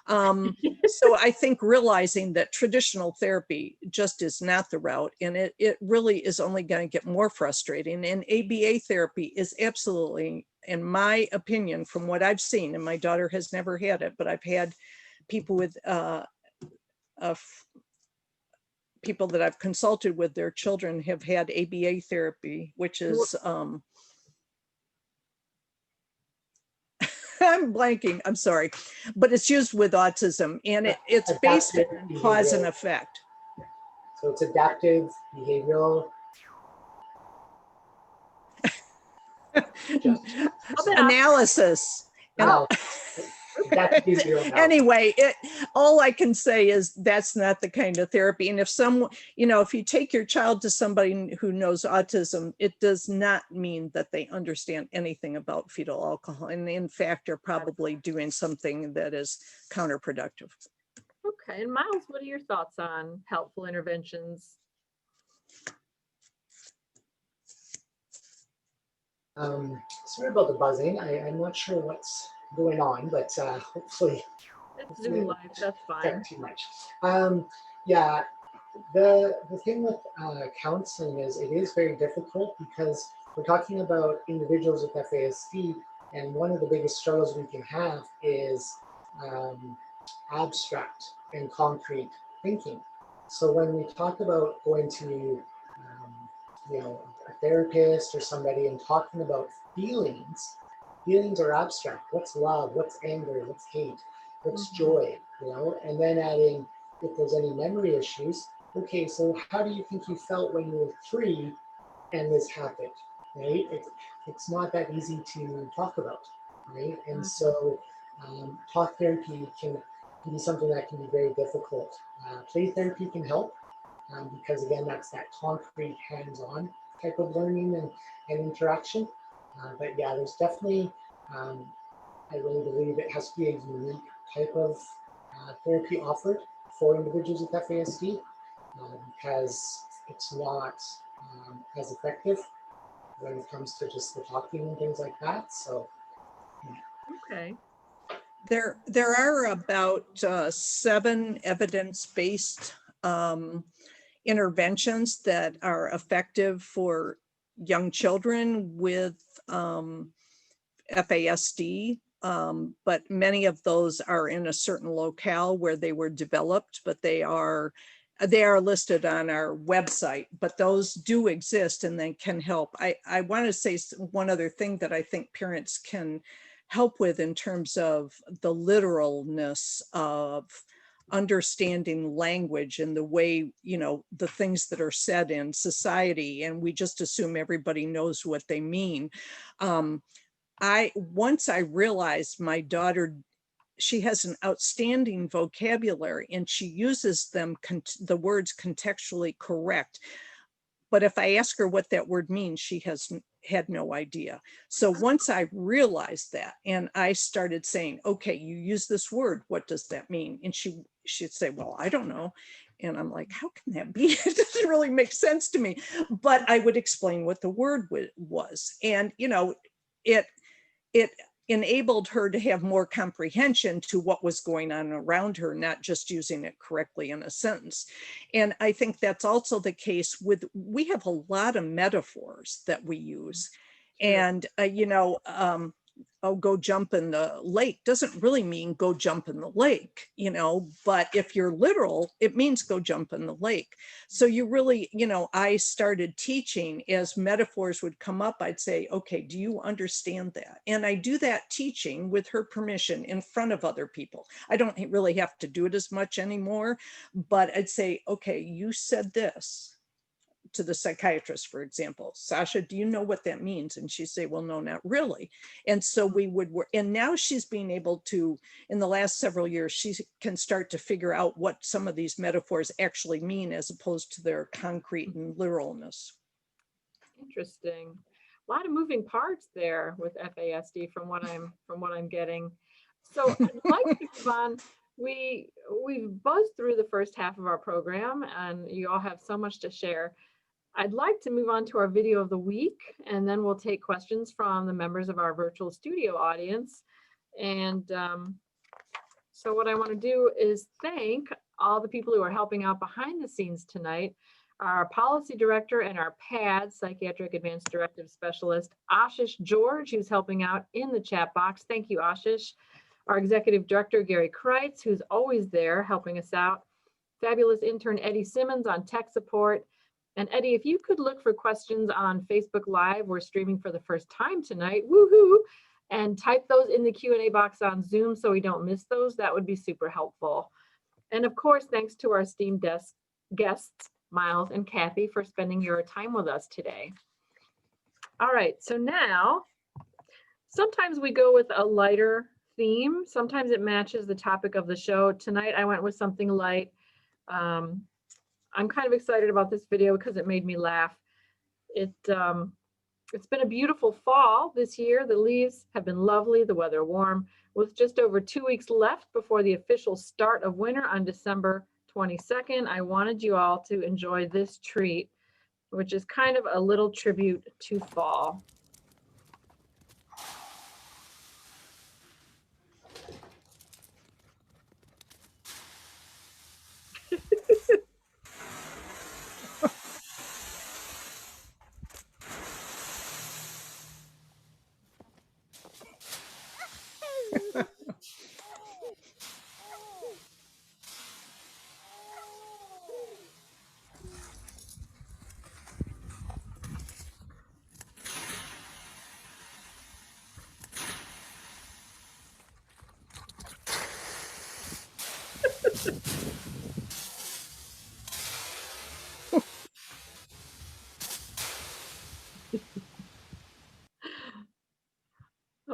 So I think realizing that traditional therapy just is not the route, and it really is only going to get more frustrating. And ABA therapy is absolutely, in my opinion, from what I've seen, and my daughter has never had it, but I've had people with people that I've consulted with, their children have had ABA therapy, which is I'm blanking, I'm sorry, but it's used with autism, and it's based on cause and effect. So it's adaptive behavioral analysis. Anyway, all I can say is that's not the kind of therapy. And if someone, if you take your child to somebody who knows autism, it does not mean that they understand anything about fetal alcohol. And in fact, are probably doing something that is counterproductive. Okay. And Miles, what are your thoughts on helpful interventions? Sorry about the buzzing. I'm not sure what's going on, but hopefully it's Zoom live, that's fine. Too much. Yeah, the thing with counseling is it is very difficult, because we're talking about individuals with FASD, and one of the biggest struggles we can have is abstract and concrete thinking. So when we talk about going to a therapist or somebody and talking about feelings are abstract. What's love? What's anger? What's hate? What's joy? And then adding, if there's any memory issues, okay, so how do you think you felt when you were 3 and this happened, right? It's not that easy to talk about, right? And so talk therapy can be something that can be very difficult. Play therapy can help because again, that's that concrete hands-on type of learning and interaction. But yeah, there's definitely, I really believe it has to be a unique type of therapy offered for individuals with FASD because it's not as effective when it comes to just the talking and things like that. So, Okay. There are about 7 evidence-based interventions that are effective for young children with FASD, but many of those are in a certain locale where they were developed, but they are listed on our website, but those do exist and they can help. I want to say one other thing that I think parents can help with in terms of the literalness of understanding language and the way, you know, the things that are said in society, and we just assume everybody knows what they mean. Once I realized my daughter, she has an outstanding vocabulary and she uses them, the words contextually correct. But if I ask her what that word means, she has had no idea. So once I realized that, and I started saying, okay, you use this word, what does that mean? And she'd say, well, I don't know. And I'm like, how can that be? It doesn't really make sense to me. But I would explain what the word was. And, you know, it enabled her to have more comprehension to what was going on around her, not just using it correctly in a sentence. And I think that's also the case we have a lot of metaphors that we use. And, you know, oh, go jump in the lake doesn't really mean go jump in the lake, you know, but if you're literal, it means go jump in the lake. So you really, you know, I started teaching as metaphors would come up, I'd say, okay, do you understand that? And I do that teaching with her permission in front of other people. I don't really have to do it as much anymore, but I'd say, okay, you said this to the psychiatrist, for example, Sasha, do you know what that means? And she'd say, well, no, not really. And so we would work. And now she's being able to, in the last several years, she can start to figure out what some of these metaphors actually mean as opposed to their concrete and literalness. Interesting. A lot of moving parts there with FASD from what I'm getting. So I'd like to move on. We've buzzed through the first half of our program and you all have so much to share. I'd like to move on to our video of the week, and then we'll take questions from the members of our virtual studio audience. And so what I want to do is thank all the people who are helping out behind the scenes tonight. Our policy director and our PAD, Psychiatric Advanced Directive Specialist, Ashish George, who's helping out in the chat box. Thank you, Ashish. Our executive director, Gary Kreitz, who's always there helping us out. Fabulous intern, Eddie Simmons on tech support. And Eddie, if you could look for questions on Facebook Live, we're streaming for the first time tonight, woohoo, and type those in the Q&A box on Zoom so we don't miss those, that would be super helpful. And of course, thanks to our esteemed guests, Miles and Kathy, for spending your time with us today. All right, so now, sometimes we go with a lighter theme. Sometimes it matches the topic of the show. Tonight, I went with something light. I'm kind of excited about this video because it made me laugh. It's been a beautiful fall this year. The leaves have been lovely, the weather warm. With just over 2 weeks left before the official start of winter on December 22nd, I wanted you all to enjoy this treat, which is kind of a little tribute to fall.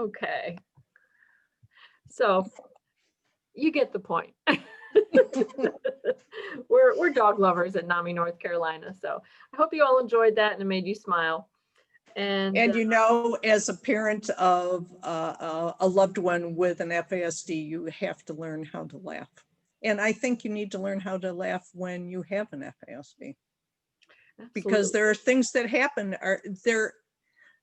Okay. So you get the point. We're dog lovers at NAMI, North Carolina. So I hope you all enjoyed that and it made you smile. And you know, as a parent of a loved one with an FASD, you have to learn how to laugh. And I think you need to learn how to laugh when you have an FASD. Because absolutely. there are things that happen,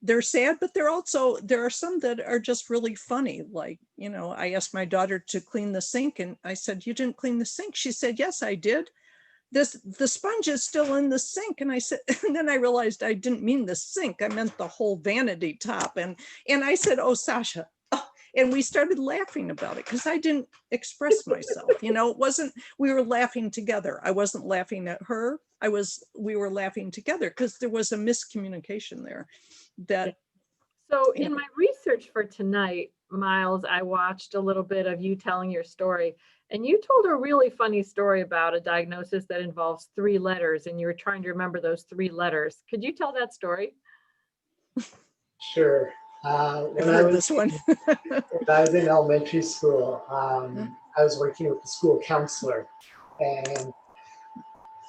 they're sad, but there are some that are just really funny. Like, you know, I asked my daughter to clean the sink and I said, "You didn't clean the sink?" She said, "Yes, I did. The sponge is still in the sink." And I said, and then I realized I didn't mean the sink. I meant the whole vanity top. And I said, "Oh, Sasha." Oh, and we started laughing about it because I didn't express myself. You know, we were laughing together. I wasn't laughing at her. We were laughing together because there was a miscommunication there. So in my research for tonight, Miles, I watched a little bit of you telling your story, and you told a really funny story about a diagnosis that involves 3 letters, and you were trying to remember those 3 letters. Could you tell that story? Sure. I've heard this one. When I was in elementary school, I was working with the school counselor, and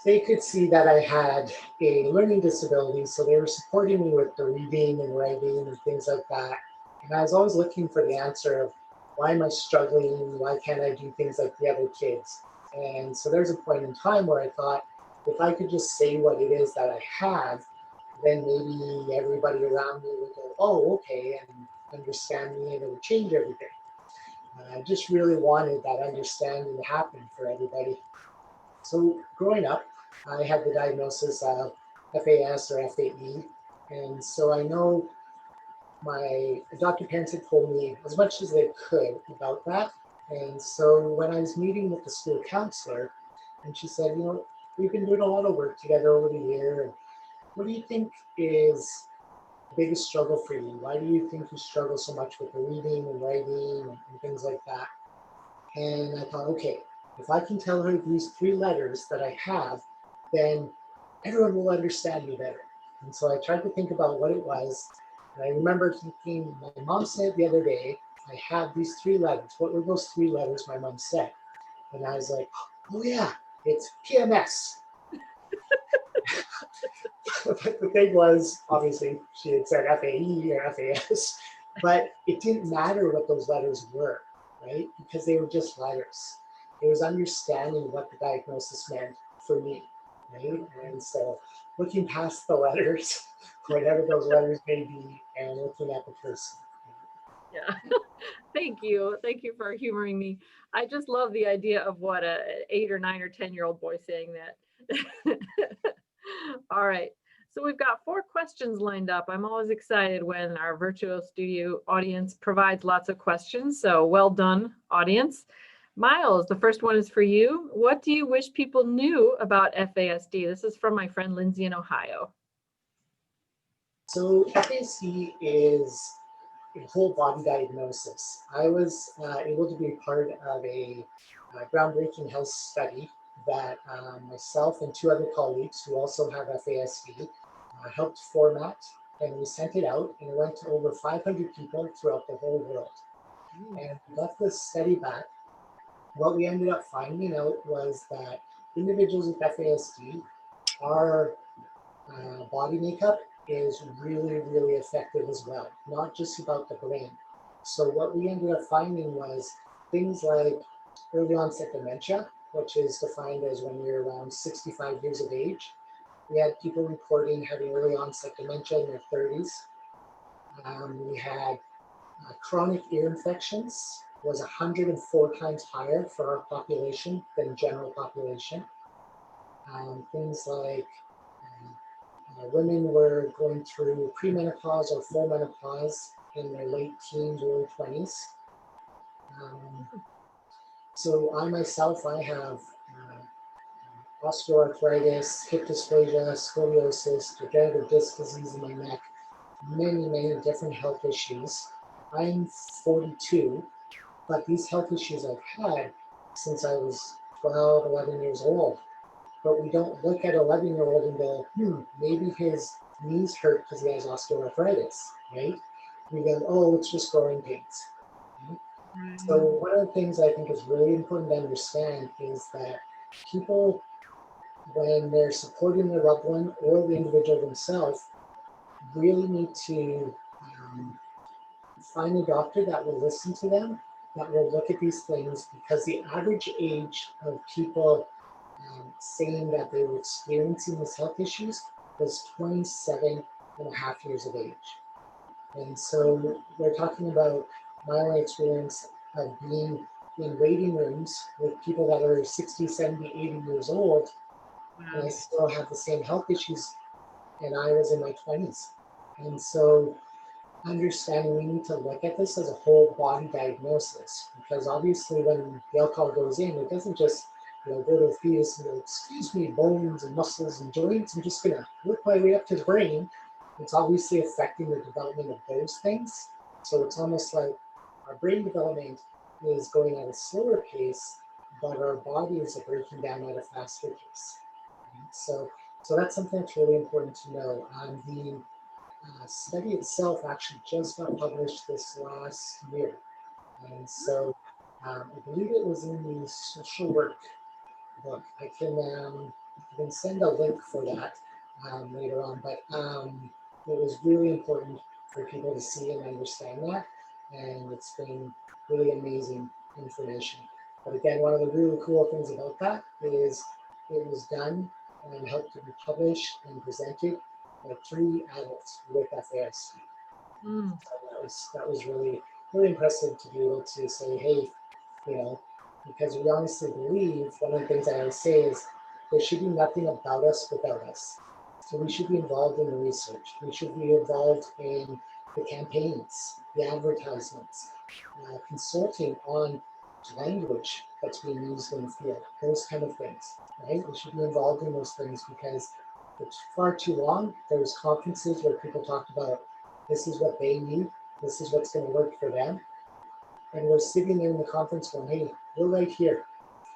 they could see that I had a learning disability, so they were supporting me with the reading and writing and things like that. And I was always looking for the answer of why am I struggling? Why can't I do things like the other kids? And so there's a point in time where I thought, if I could just say what it is that I have, then maybe everybody around me would go, oh, okay, and understand me, and it would change everything. I just really wanted that understanding to happen for everybody. So growing up, I had the diagnosis of FAS or FAE. And so I know my adoptive parents had told me as much as they could about that. And so when I was meeting with the school counselor, and she said, you know, we've been doing a lot of work together over the year. And what do you think is the biggest struggle for you? Why do you think you struggle so much with the reading and writing and things like that? And I thought, okay, if I can tell her these 3 letters that I have, then everyone will understand me better. And so I tried to think about what it was. And I remember thinking, my mom said the other day, I have these 3 letters. What were those 3 letters my mom said? And I was like, oh yeah, it's PMS. But the thing was, obviously, she had said FAE or FAS, but it didn't matter what those letters were, right? Because they were just letters. It was understanding what the diagnosis meant for me, right? And so looking past the letters, whatever those letters may be, and looking at the person. Yeah. Thank you. Thank you for humoring me. I just love the idea of what a 8 or 9 or 10-year-old boy saying that. All right. So we've got 4 questions lined up. I'm always excited when our virtual studio audience provides lots of questions. So well done, audience. Miles, the first one is for you. What do you wish people knew about FASD? This is from my friend Lindsay in Ohio. So FASD is a whole body diagnosis. I was able to be part of a groundbreaking health study that myself and 2 other colleagues who also have FASD helped format, and we sent it out, and it went to over 500 people throughout the whole world. And we got this study back. What we ended up finding out was that individuals with FASD, our body makeup is really, really effective as well, not just about the brain. So what we ended up finding was things like early onset dementia, which is defined as when you're around 65 years of age. We had people reporting having early onset dementia in their 30s. We had chronic ear infections was 104 times higher for our population than general population. Things like women were going through premenopause or full menopause in their late teens, early 20s. So I myself, I have osteoarthritis, hip dysplasia, scoliosis, degenerative disc disease in my neck, many, many different health issues. I'm 42, but these health issues I've had since I was 12, 11 years old. But we don't look at an 11-year-old and go, maybe his knees hurt because he has osteoarthritis, right? we go, oh, it's just growing pains. So one of the things I think is really important to understand is that people, when they're supporting their loved one or the individual themselves, really need to find a doctor that will listen to them, that will look at these things, because the average age of people saying that they were experiencing these health issues was 27 and a half years of age. And so we're talking about my own experience of being in waiting rooms with people that are 60, 70, 80 years old, and I still have the same health issues, and I was in my 20s. And so understanding we need to look at this as a whole body diagnosis, because obviously when the alcohol goes in, it doesn't just go to the fetus and go, excuse me, bones and muscles and joints, I'm just gonna work my way up to the brain. It's obviously affecting the development of those things. So it's almost like our brain development is going at a slower pace, but our bodies are breaking down at a faster pace. So that's something that's really important to know. The study itself actually just got published this last year. And so I believe it was in the social work book. I can send a link for that later on, but it was really important for people to see and understand that. And it's been really amazing information. But again, one of the really cool things about that is it was done and helped to be published and presented by 3 adults with FASD. So that was really, really impressive to be able to say, hey, because we honestly believe, one of the things I always say is there should be nothing about us without us. So we should be involved in the research. We should be involved in the campaigns, the advertisements, consulting on language that's being used in the field, those kind of things, right? We should be involved in those things because for far too long, there was conferences where people talked about this is what they need, this is what's going to work for them. And we're sitting there in the conference going, hey, we're right here.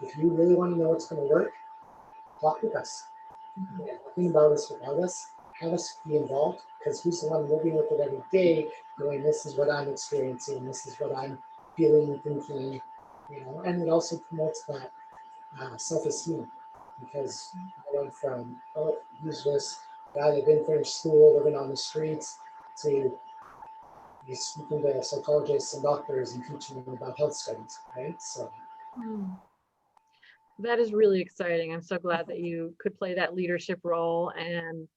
If you really want to know what's going to work, talk with us. Nothing about us without us. Have us be involved, because who's the one living with it every day going, this is what I'm experiencing, this is what I'm feeling and thinking, and it also promotes that self-esteem, because I went from, oh, who's this guy that didn't finish school, living on the streets, to be speaking to psychologists and doctors and teaching them about health studies, right? So that is really exciting. I'm so glad that you could play that leadership role and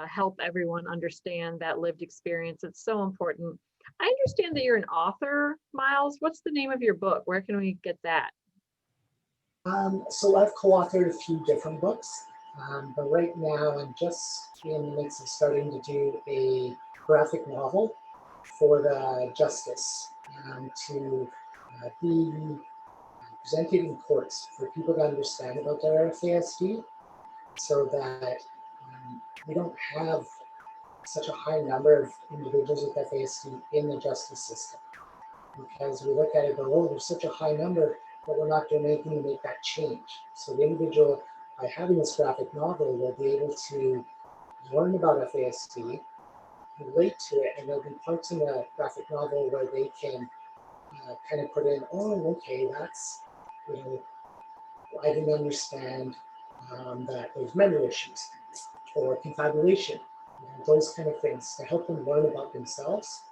help everyone understand that lived experience. It's so important. I understand that you're an author, Miles. What's the name of your book? Where can we get that? So I've co-authored a few different books, but right now I'm just in the midst of starting to do a graphic novel for the justice to be presented in courts for people to understand about their FASD, so that we don't have such a high number of individuals with FASD in the justice system. Because we look at it and go, oh, there's such a high number, but we're not doing anything to make that change. So the individual, by having this graphic novel, will be able to learn about FASD, relate to it, and there'll be parts in the graphic novel where they can kind of put in, oh, okay, that's, I didn't understand that there's memory issues or confabulation, those kind of things to help them learn about themselves.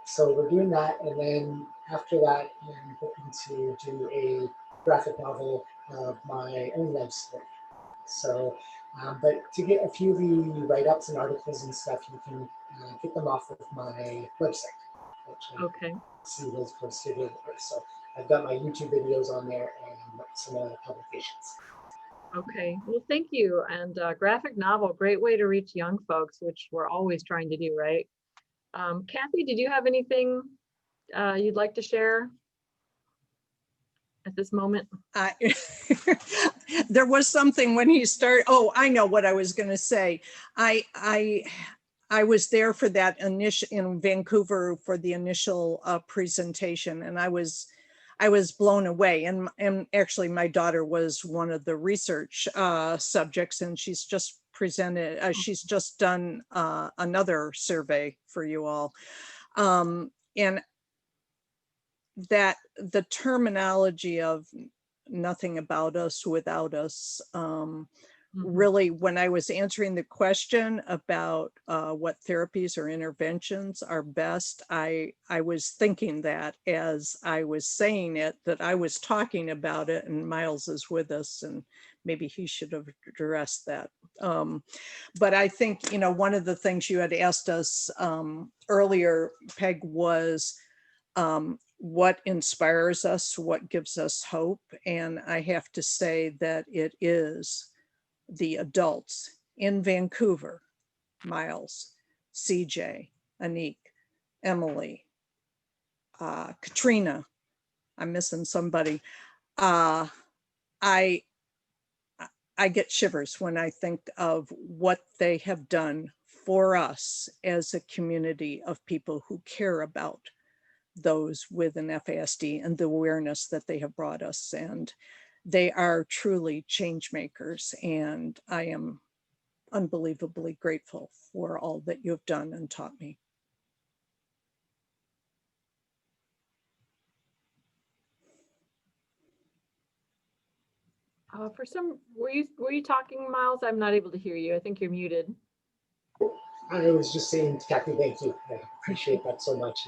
So we're doing that, and then after that, I'm hoping to do a graphic novel of my own life story. So, but to get a few of the write-ups and articles and stuff, you can get them off of my website, which Okay. see those posted in there. So I've got my YouTube videos on there and some other publications. Okay, well, thank you. And graphic novel, great way to reach young folks, which we're always trying to do, right? Kathy, did you have anything you'd like to share at this moment? There was something when he started. Oh, I know what I was going to say. I was there for that initial in Vancouver for the initial presentation, and I was blown away. And actually, my daughter was one of the research subjects, and she's just presented. She's just done another survey for you all. And that the terminology of nothing about us without us, really, when I was answering the question about what therapies or interventions are best, I was thinking that as I was saying it, that I was talking about it and Miles is with us and maybe he should have addressed that. But I think, one of the things you had asked us earlier, Peg, was what inspires us, what gives us hope. And I have to say that it is the adults in Vancouver, Miles, CJ, Anik, Emily, Katrina, I'm missing somebody. I get shivers when I think of what they have done for us as a community of people who care about those with an FASD and the awareness that they have brought us. And they are truly change makers. And I am unbelievably grateful for all that you have done and taught me. Were you talking, Miles? I'm not able to hear you. I think you're muted. I was just saying, Kathy, thank you. I appreciate that so much.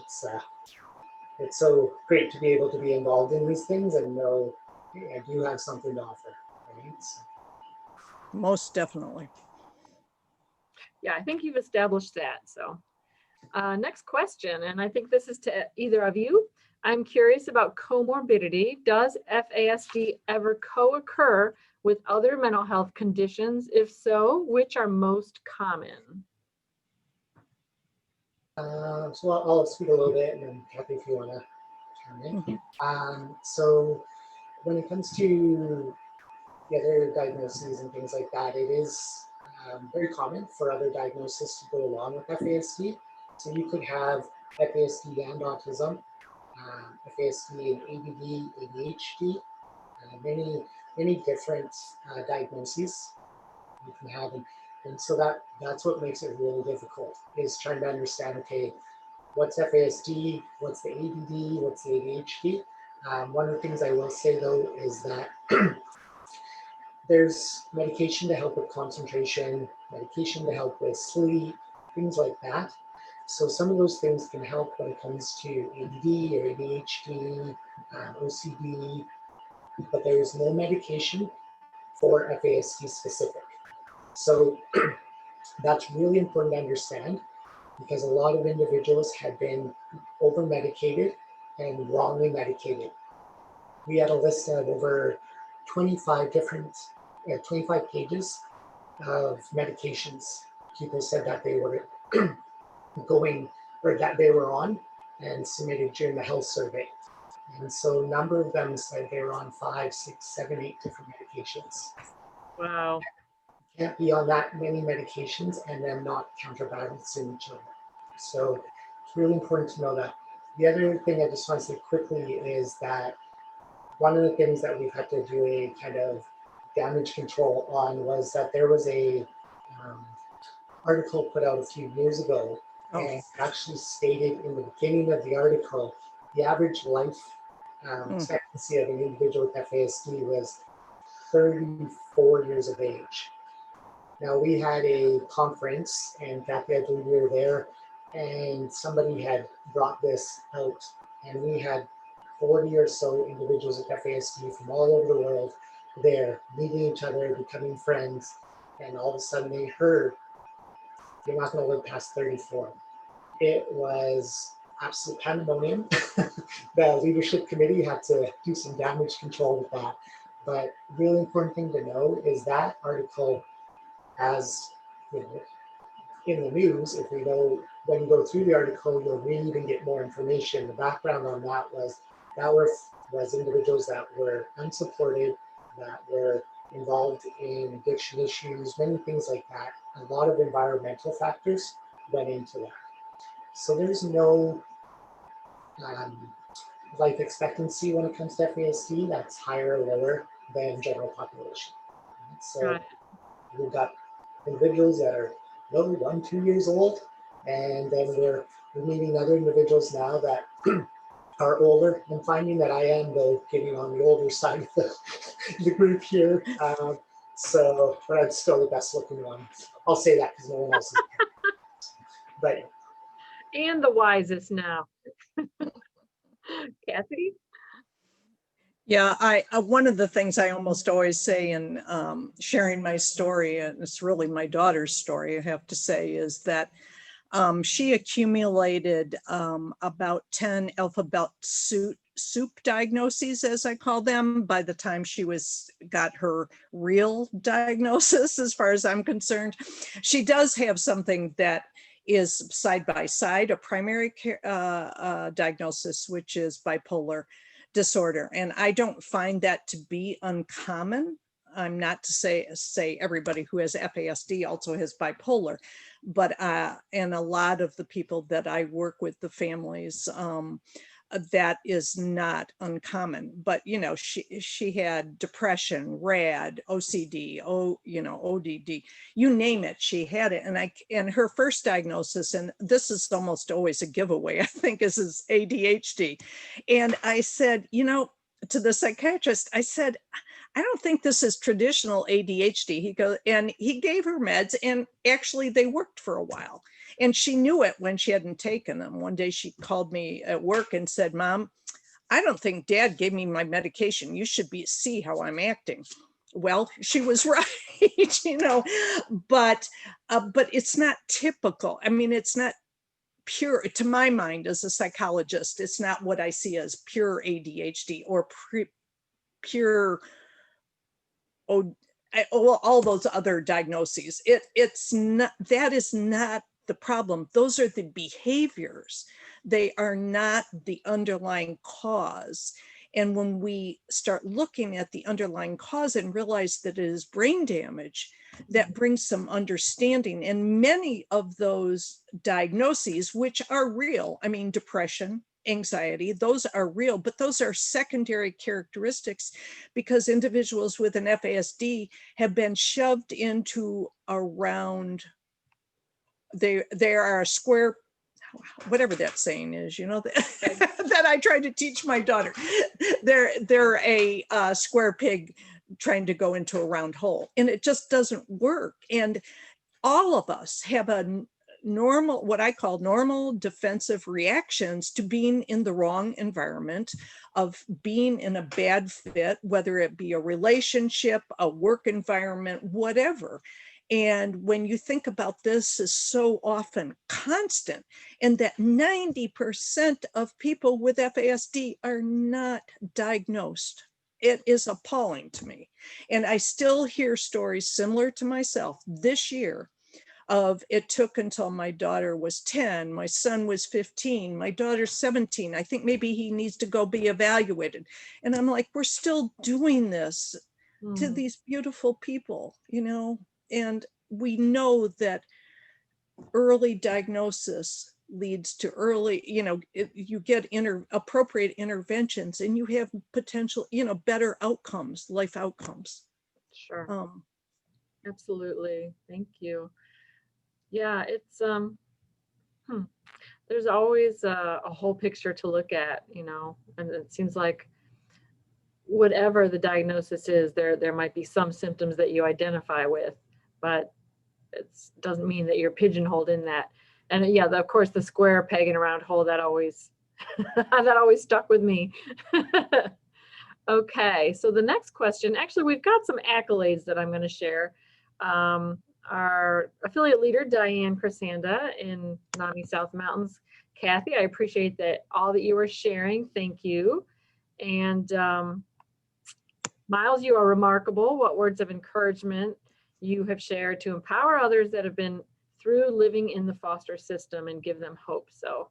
It's so great to be able to be involved in these things and know, hey, I do have something to offer. Right? Most definitely. Yeah, I think you've established that. So next question, and I think this is to either of you. I'm curious about comorbidity. Does FASD ever co-occur with other mental health conditions? If so, which are most common? So I'll speak a little bit and then Kathy, if you want to chime in. So when it comes to the other diagnoses and things like that, it is very common for other diagnoses to go along with FASD. So you could have FASD and autism, FASD and ADD, ADHD, many different diagnoses you can have. And so that's what makes it really difficult, is trying to understand, okay, what's FASD, what's the ADD, what's the ADHD. One of the things I will say though is that there's medication to help with concentration, medication to help with sleep, things like that. So some of those things can help when it comes to ADD or ADHD, OCD, but there's no medication for FASD specific. So that's really important to understand, because a lot of individuals have been over-medicated and wrongly medicated. We had a list of over 25 pages of medications people said that they were going, or that they were on, and submitted during the health survey. And so a number of them said they were on 5, 6, 7, 8 different medications. Wow. You can't be on that many medications and then not counterbalancing each other. So it's really important to know that. The other thing I just want to say quickly is that one of the things that we've had to do a kind of damage control on was that there was a article put out a few years ago, and actually stated in the beginning of the article, the average life expectancy of an individual with FASD was 34 years of age. Now, we had a conference, and Kathy, I believe you were there, and somebody had brought this out, and we had 40 or so individuals with FASD from all over the world there, meeting each other, becoming friends, and all of a sudden they heard, you're not going to live past 34. It was absolute pandemonium. The leadership committee had to do some damage control with that. But really important thing to know is that article, as in the news, if we know, when you go through the article, you'll read and get more information. The background on that was individuals that were unsupported, that were involved in addiction issues, many things like that. A lot of environmental factors went into that. So there's no life expectancy when it comes to FASD that's higher or lower than general population. So we've got individuals that are 1, 2 years old, And then we're meeting other individuals now that are older and finding that I am getting on the older side of the group here. But I'm still the best looking one. I'll say that because no one else is. But And the wisest now. Kathy? Yeah, one of the things I almost always say in sharing my story, and it's really my daughter's story, I have to say, is that she accumulated about 10 alphabet soup diagnoses, as I call them, by the time she got her real diagnosis, as far as I'm concerned. She does have something that is side by side, a primary diagnosis, which is bipolar disorder. And I don't find that to be uncommon. I'm not to say everybody who has FASD also has bipolar, but and a lot of the people that I work with, the families, that is not uncommon. But she had depression, RAD, OCD, ODD, you name it, she had it. And her first diagnosis, and this is almost always a giveaway, I think, is ADHD. And I said, to the psychiatrist, I said, I don't think this is traditional ADHD. He goes, and he gave her meds, and actually they worked for a while. And she knew it when she hadn't taken them. One day she called me at work and said, Mom, I don't think Dad gave me my medication. You should see how I'm acting. Well, she was right, but it's not typical. I mean, it's not pure, to my mind as a psychologist, it's not what I see as pure ADHD or pure all those other diagnoses. It's not, that is not the problem. Those are the behaviors. They are not the underlying cause. And when we start looking at the underlying cause and realize that it is brain damage, that brings some understanding. And many of those diagnoses, which are real, I mean, depression, anxiety, those are real, but those are secondary characteristics because individuals with an FASD have been shoved into around, they are a square, whatever that saying is, that I tried to teach my daughter. They're a square peg trying to go into a round hole, and it just doesn't work. And all of us have a normal, what I call normal defensive reactions to being in the wrong environment, of being in a bad fit, whether it be a relationship, a work environment, whatever. And when you think about this is so often constant, and that 90% of people with FASD are not diagnosed. It is appalling to me. And I still hear stories similar to myself this year of it took until my daughter was 10, my son was 15, my daughter's 17. I think maybe he needs to go be evaluated. And I'm like, we're still doing this to these beautiful people, and we know that early diagnosis leads to early, you get appropriate interventions and you have potential, better outcomes, life outcomes. Sure. Absolutely. Thank you. Yeah, it's there's always a whole picture to look at, and it seems like whatever the diagnosis is, there might be some symptoms that you identify with, but it doesn't mean that you're pigeonholed in that. And yeah, of course, the square peg in a round hole, that always that always stuck with me. Okay, so the next question, actually, we've got some accolades that I'm going to share. Our affiliate leader, Diane Cresanda in NAMI South Mountains. Kathy, I appreciate that all that you are sharing. Thank you. And Miles, you are remarkable. What words of encouragement you have shared to empower others that have been through living in the foster system and give them hope. So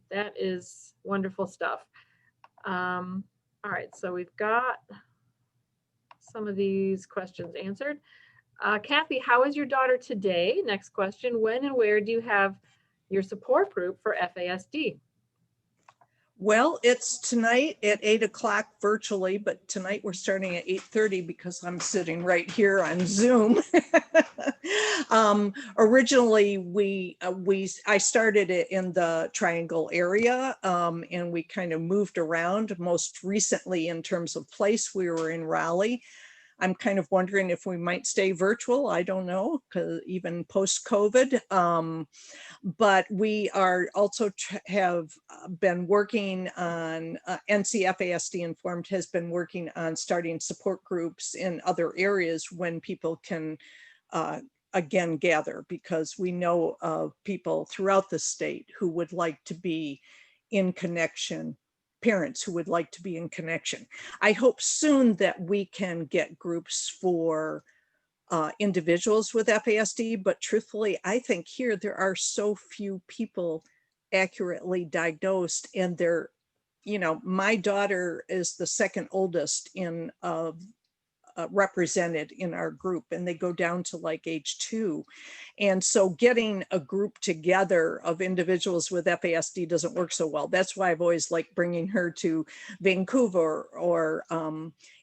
that is wonderful stuff. All right, so we've got some of these questions answered. Kathy, how is your daughter today? Next question, when and where do you have your support group for FASD? Well, it's tonight at 8 o'clock virtually, but tonight we're starting at 8:30 because I'm sitting right here on Zoom. Originally, I started it in the Triangle area, and we kind of moved around. Most recently, in terms of place, we were in Raleigh. I'm kind of wondering if we might stay virtual. I don't know, because even post-COVID. But we are also have been working on, NCFASD Informed has been working on starting support groups in other areas when people can again gather, because we know of people throughout the state who would like to be in connection, parents who would like to be in connection. I hope soon that we can get groups for individuals with FASD, but truthfully, I think here there are so few people accurately diagnosed, and they're, my daughter is the second oldest in represented in our group, and they go down to like age 2. And so getting a group together of individuals with FASD doesn't work so well. That's why I've always liked bringing her to Vancouver, or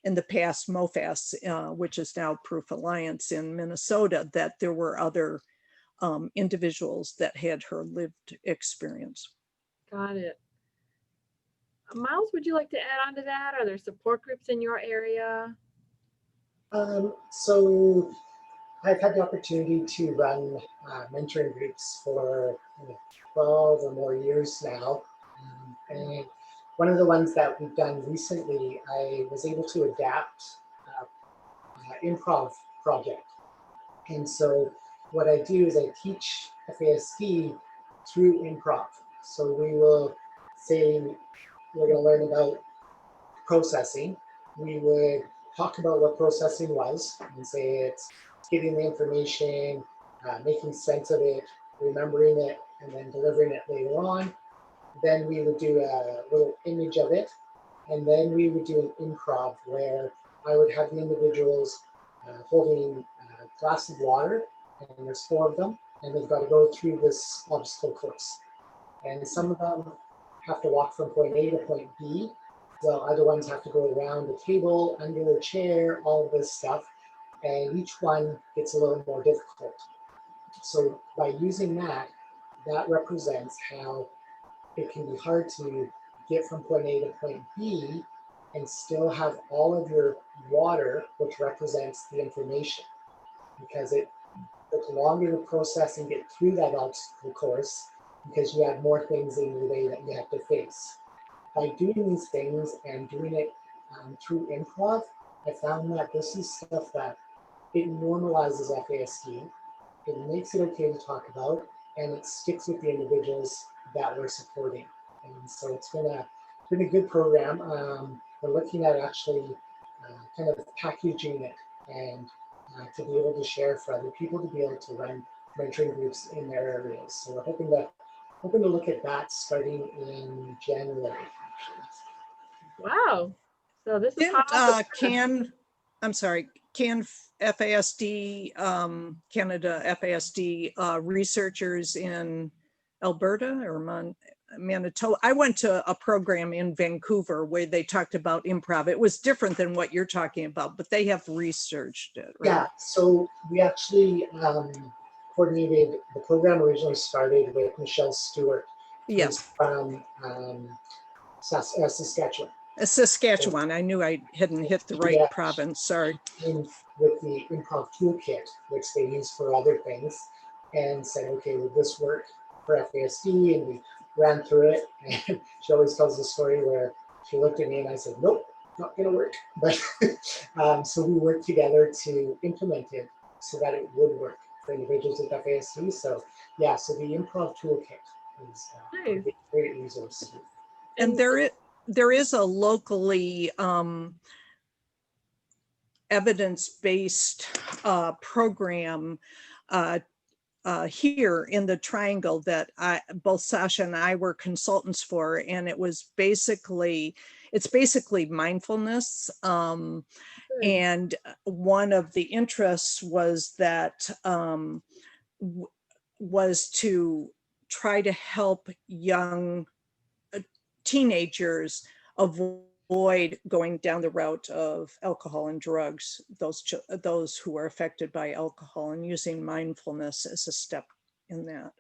in the past MOFAS, which is now Proof Alliance in Minnesota, that there were other individuals that had her lived experience. Got it. Miles, would you like to add on to that? Are there support groups in your area? So I've had the opportunity to run mentoring groups for 12 or more years now. And one of the ones that we've done recently, I was able to adapt improv project. And so what I do is I teach FASD through improv. So we will say we're going to learn about processing. We would talk about what processing was and say it's getting the information, making sense of it, remembering it, and then delivering it later on. Then we would do a little image of it, and then we would do an improv where I would have the individuals holding a glass of water, and there's 4 of them, and they've got to go through this obstacle course. And some of them have to walk from point A to point B, while other ones have to go around the table, under a chair, all of this stuff. And each one gets a little more difficult. So by using that, that represents how it can be hard to get from point A to point B and still have all of your water, which represents the information, because it took longer to process and get through that obstacle course because you had more things in your way that you have to face. By doing these things and doing it through improv, I found that this is stuff that it normalizes FASD, it makes it okay to talk about, and it sticks with the individuals that we're supporting. And so it's been a good program. We're looking at actually kind of packaging it and to be able to share for other people to be able to run mentoring groups in their areas. So we're hoping to look at that starting in January. Wow. So this is Didn't can FASD, Canada FASD researchers in Alberta or Manitoba? I went to a program in Vancouver where they talked about improv. It was different than what you're talking about, but they have researched it, right? Yeah, so we actually coordinated, the program originally started with Michelle Stewart, Yes, from Saskatchewan. Saskatchewan. I knew I hadn't hit the right province. Sorry. With the improv toolkit, which they use for other things, and said, okay, would this work for FASD? And we ran through it. And she always tells the story where she looked at me and I said, nope, not going to work. But so we worked together to implement it so that it would work for individuals with FASD. So yeah, so the improv toolkit is nice. a great resource. And there is a locally evidence-based program here in the Triangle that both Sasha and I were consultants for, and it's basically mindfulness. And one of the interests was that was to try to help young teenagers avoid going down the route of alcohol and drugs, those who are affected by alcohol, and using mindfulness as a step in that,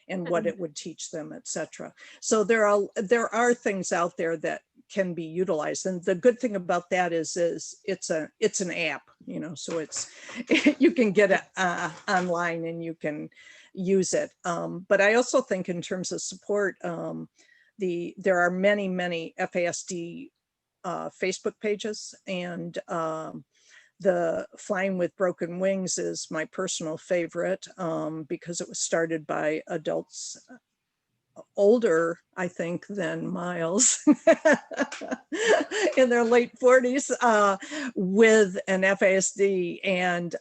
and what it would teach them, etc. So there are things out there that can be utilized, and the good thing about that is it's an app, you know, so it's you can get it online and you can use it. But I also think in terms of support, there are many FASD Facebook pages, and the Flying with Broken Wings is my personal favorite, because it was started by adults older, I think, than Miles in their late 40s, with an FASD. And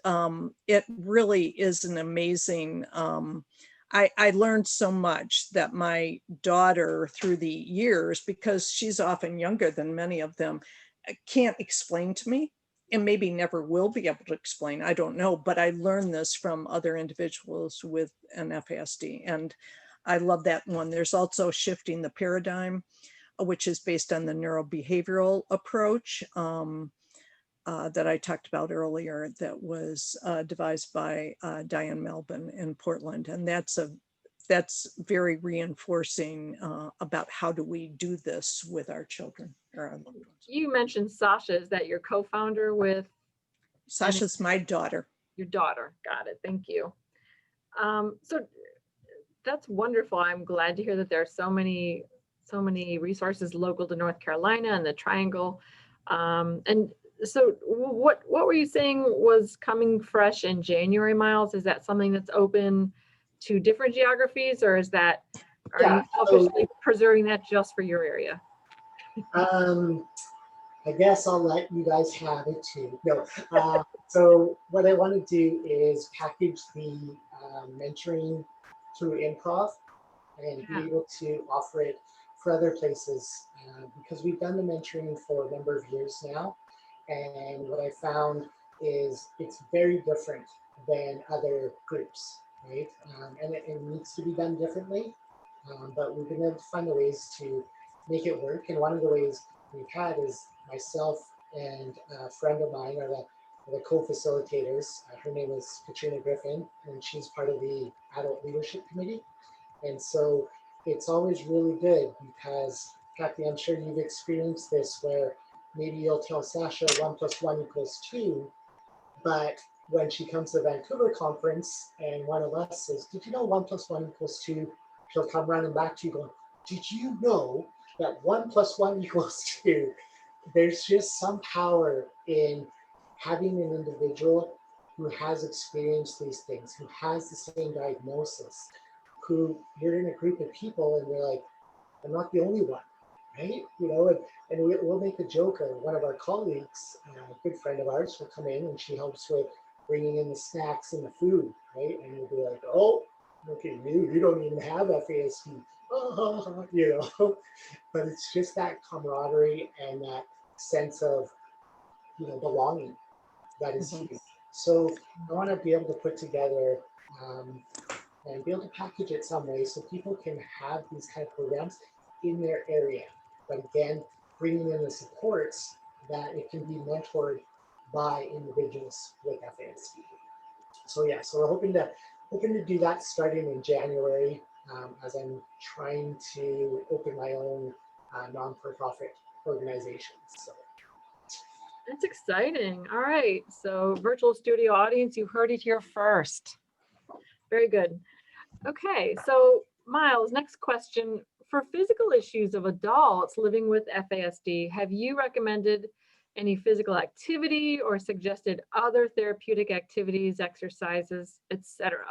it really is an amazing, I learned so much that my daughter through the years, because she's often younger than many of them, can't explain to me, and maybe never will be able to explain, I don't know, but I learned this from other individuals with an FASD, and I love that one. There's also Shifting the Paradigm, which is based on the neurobehavioral approach that I talked about earlier, that was devised by Diane Melvin in Portland. And that's very reinforcing about how do we do this with our children or our loved ones. You mentioned Sasha. Is that your co-founder with? Sasha's my daughter. Your daughter. Got it. Thank you. So that's wonderful. I'm glad to hear that there are so many resources local to North Carolina and the Triangle. And so what were you saying was coming fresh in January, Miles? Is that something that's open to different geographies, or are you selfishly preserving that just for your area? I guess I'll let you guys have it too. No. So what I want to do is package the mentoring through improv and be able to offer it for other places, because we've done the mentoring for a number of years now. And what I found is it's very different than other groups, right? And it needs to be done differently. But we've been able to find the ways to make it work. And one of the ways we've had is myself and a friend of mine are the co-facilitators. Her name is Katrina Griffin, and she's part of the Adult Leadership Committee. And so it's always really good because, Kathy, I'm sure you've experienced this where maybe you'll tell Sasha 1 + 1 = 2, but when she comes to the Vancouver conference and one of us says, did you know 1 + 1 = 2? She'll come running back to you going, did you know that 1 + 1 = 2? There's just some power in having an individual who has experienced these things, who has the same diagnosis, who you're in a group of people and they're like, I'm not the only one, right? You know, and we'll make a joke of one of our colleagues, a good friend of ours, will come in and she helps with bringing in the snacks and the food, right? And we'll be like, oh, look at you don't even have FASD, you know. But it's just that camaraderie and that sense of, you know, belonging that is huge. So I want to be able to put together and be able to package it some way so people can have these kind of programs in their area. But again, bringing in the supports that it can be mentored by individuals with FASD. So yeah, so we're hoping to do that starting in January, as I'm trying to open my own non-for-profit organization. So That's exciting. All right. So virtual studio audience, you heard it here first. Very good. Okay. So Miles, next question. For physical issues of adults living with FASD, have you recommended any physical activity or suggested other therapeutic activities, exercises, etc.?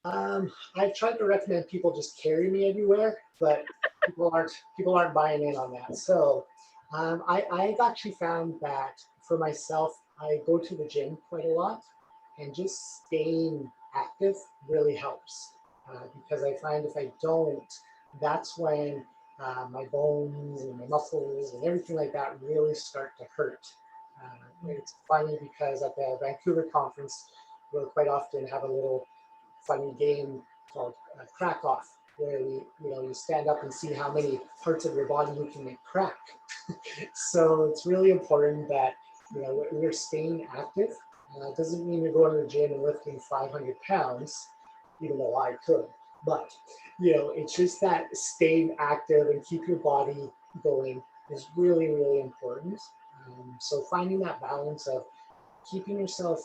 I've tried to recommend people just carry me everywhere, but people aren't buying in on that. So I've actually found that for myself, I go to the gym quite a lot, and just staying active really helps, because I find if I don't, that's when my bones and my muscles and everything like that really start to hurt. It's funny because at the Vancouver conference, we'll quite often have a little funny game called Crack Off, where you stand up and see how many parts of your body you can make crack. So it's really important that we're staying active. It doesn't mean you're going to the gym and lifting 500 pounds, even though I could. But it's just that staying active and keep your body going is really, really important. So finding that balance of keeping yourself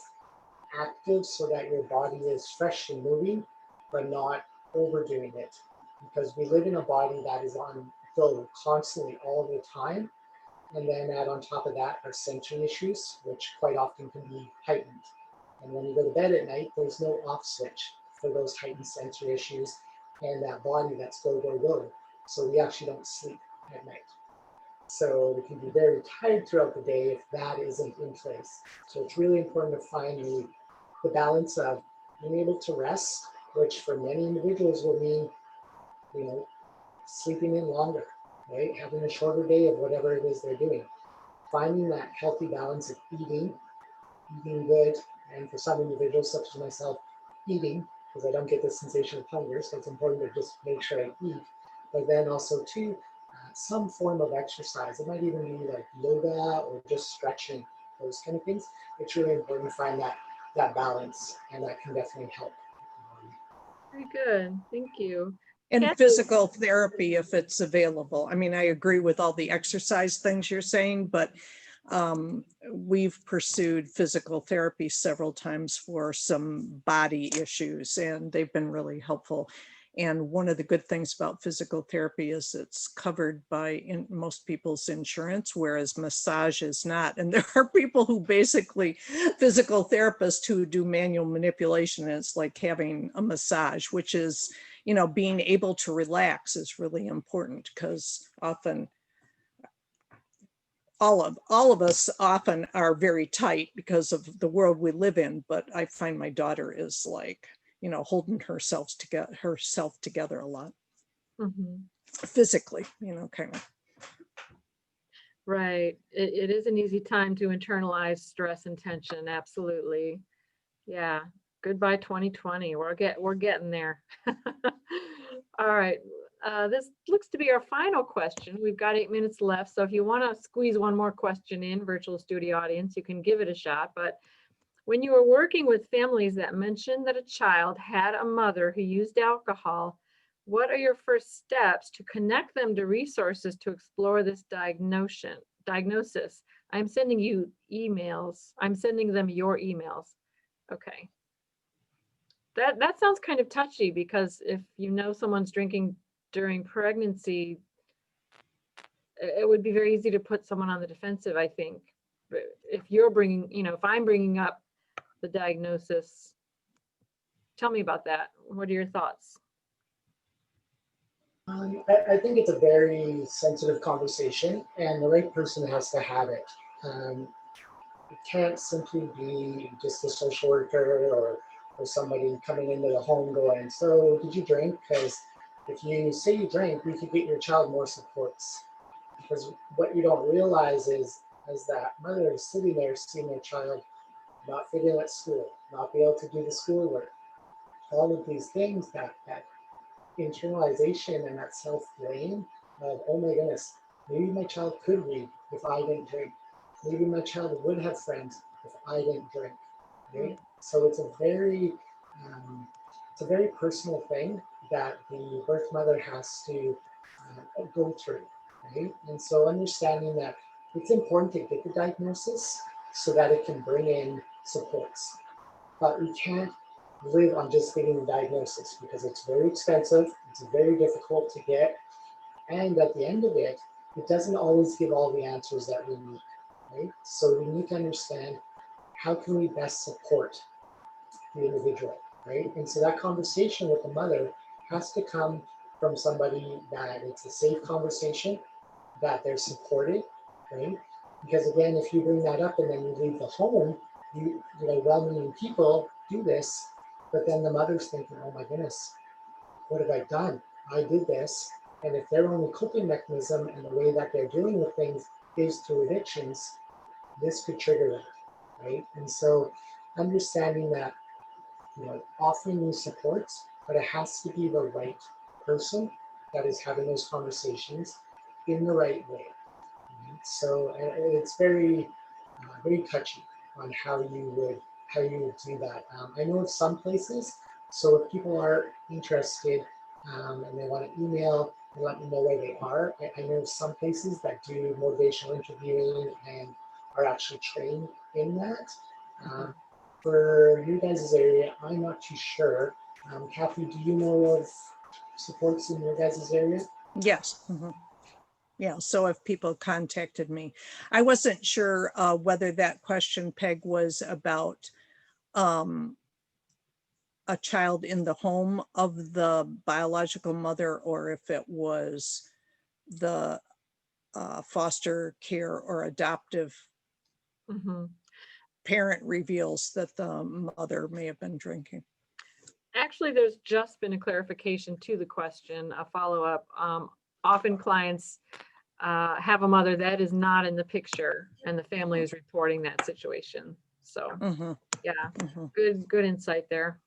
active so that your body is fresh and moving, but not overdoing it. Because we live in a body that is on go constantly all the time. And then add on top of that our sensory issues, which quite often can be heightened. And when you go to bed at night, there's no off switch for those heightened sensory issues and that body that's go, go, go. So we actually don't sleep at night. So we can be very tired throughout the day if that isn't in place. So it's really important to find the balance of being able to rest, which for many individuals will mean, sleeping in longer, right? Having a shorter day of whatever it is they're doing. Finding that healthy balance of eating good, and for some individuals, such as myself, eating, because I don't get the sensation of hunger, so it's important to just make sure I eat. But then also too, some form of exercise. It might even be like yoga or just stretching, those kind of things. It's really important to find that balance, and that can definitely help. Very good. Thank you. And Kathy? physical therapy, if it's available. I mean, I agree with all the exercise things you're saying, but we've pursued physical therapy several times for some body issues, and they've been really helpful. And one of the good things about physical therapy is it's covered by most people's insurance, whereas massage is not. And there are people who basically, physical therapists who do manual manipulation, and it's like having a massage, which is, being able to relax is really important, because often all of us often are very tight because of the world we live in. But I find my daughter is like, holding herself together a lot, physically, kind of. Right. It is an easy time to internalize stress and tension. Absolutely. Yeah. Goodbye 2020. We're getting there. All right. This looks to be our final question. We've got 8 minutes left. So if you want to squeeze one more question in, virtual studio audience, you can give it a shot. But when you were working with families that mentioned that a child had a mother who used alcohol, what are your first steps to connect them to resources to explore this diagnosis? I'm sending you emails. I'm sending them your emails. Okay. That sounds kind of touchy, because if someone's drinking during pregnancy, it would be very easy to put someone on the defensive, I think. But if if I'm bringing up the diagnosis, tell me about that. What are your thoughts? I think it's a very sensitive conversation, and the right person has to have it. It can't simply be just a social worker or somebody coming into the home going, so did you drink? Because if you say you drank, we could get your child more supports. Because what you don't realize is that mother is sitting there seeing their child not fit in at school, not be able to do the schoolwork, all of these things, that internalization and that self-blame of, oh my goodness, maybe my child could read if I didn't drink. Maybe my child would have friends if I didn't drink. Right? So it's a very personal thing that the birth mother has to go through. Right? And so understanding that it's important to get the diagnosis so that it can bring in supports. But we can't live on just getting the diagnosis, because it's very expensive, it's very difficult to get, and at the end of it, it doesn't always give all the answers that we need, right? So we need to understand, how can we best support the individual, right? And so that conversation with the mother has to come from somebody that it's a safe conversation, that they're supported, right? Because again, if you bring that up and then you leave the home, well-meaning people do this, but then the mother's thinking, oh my goodness, what have I done? I did this. And if their only coping mechanism and the way that they're dealing with things is through addictions, this could trigger that, right? And so understanding that, offering these supports, but it has to be the right person that is having those conversations in the right way. So it's very, very touchy on how you would do that. I know of some places, so if people are interested and they want to email and let me know where they are, I know of some places that do motivational interviewing and are actually trained in that. For you guys' area, I'm not too sure. Kathy, do you know of supports in your guys' area? Yes. Yeah, so if people contacted me, I wasn't sure whether that question, Peg, was about a child in the home of the biological mother, or if it was the foster care or adoptive parent reveals that the mother may have been drinking. Actually, there's just been a clarification to the question, a follow-up. Often clients have a mother that is not in the picture and the family is reporting that situation. So yeah, good insight there.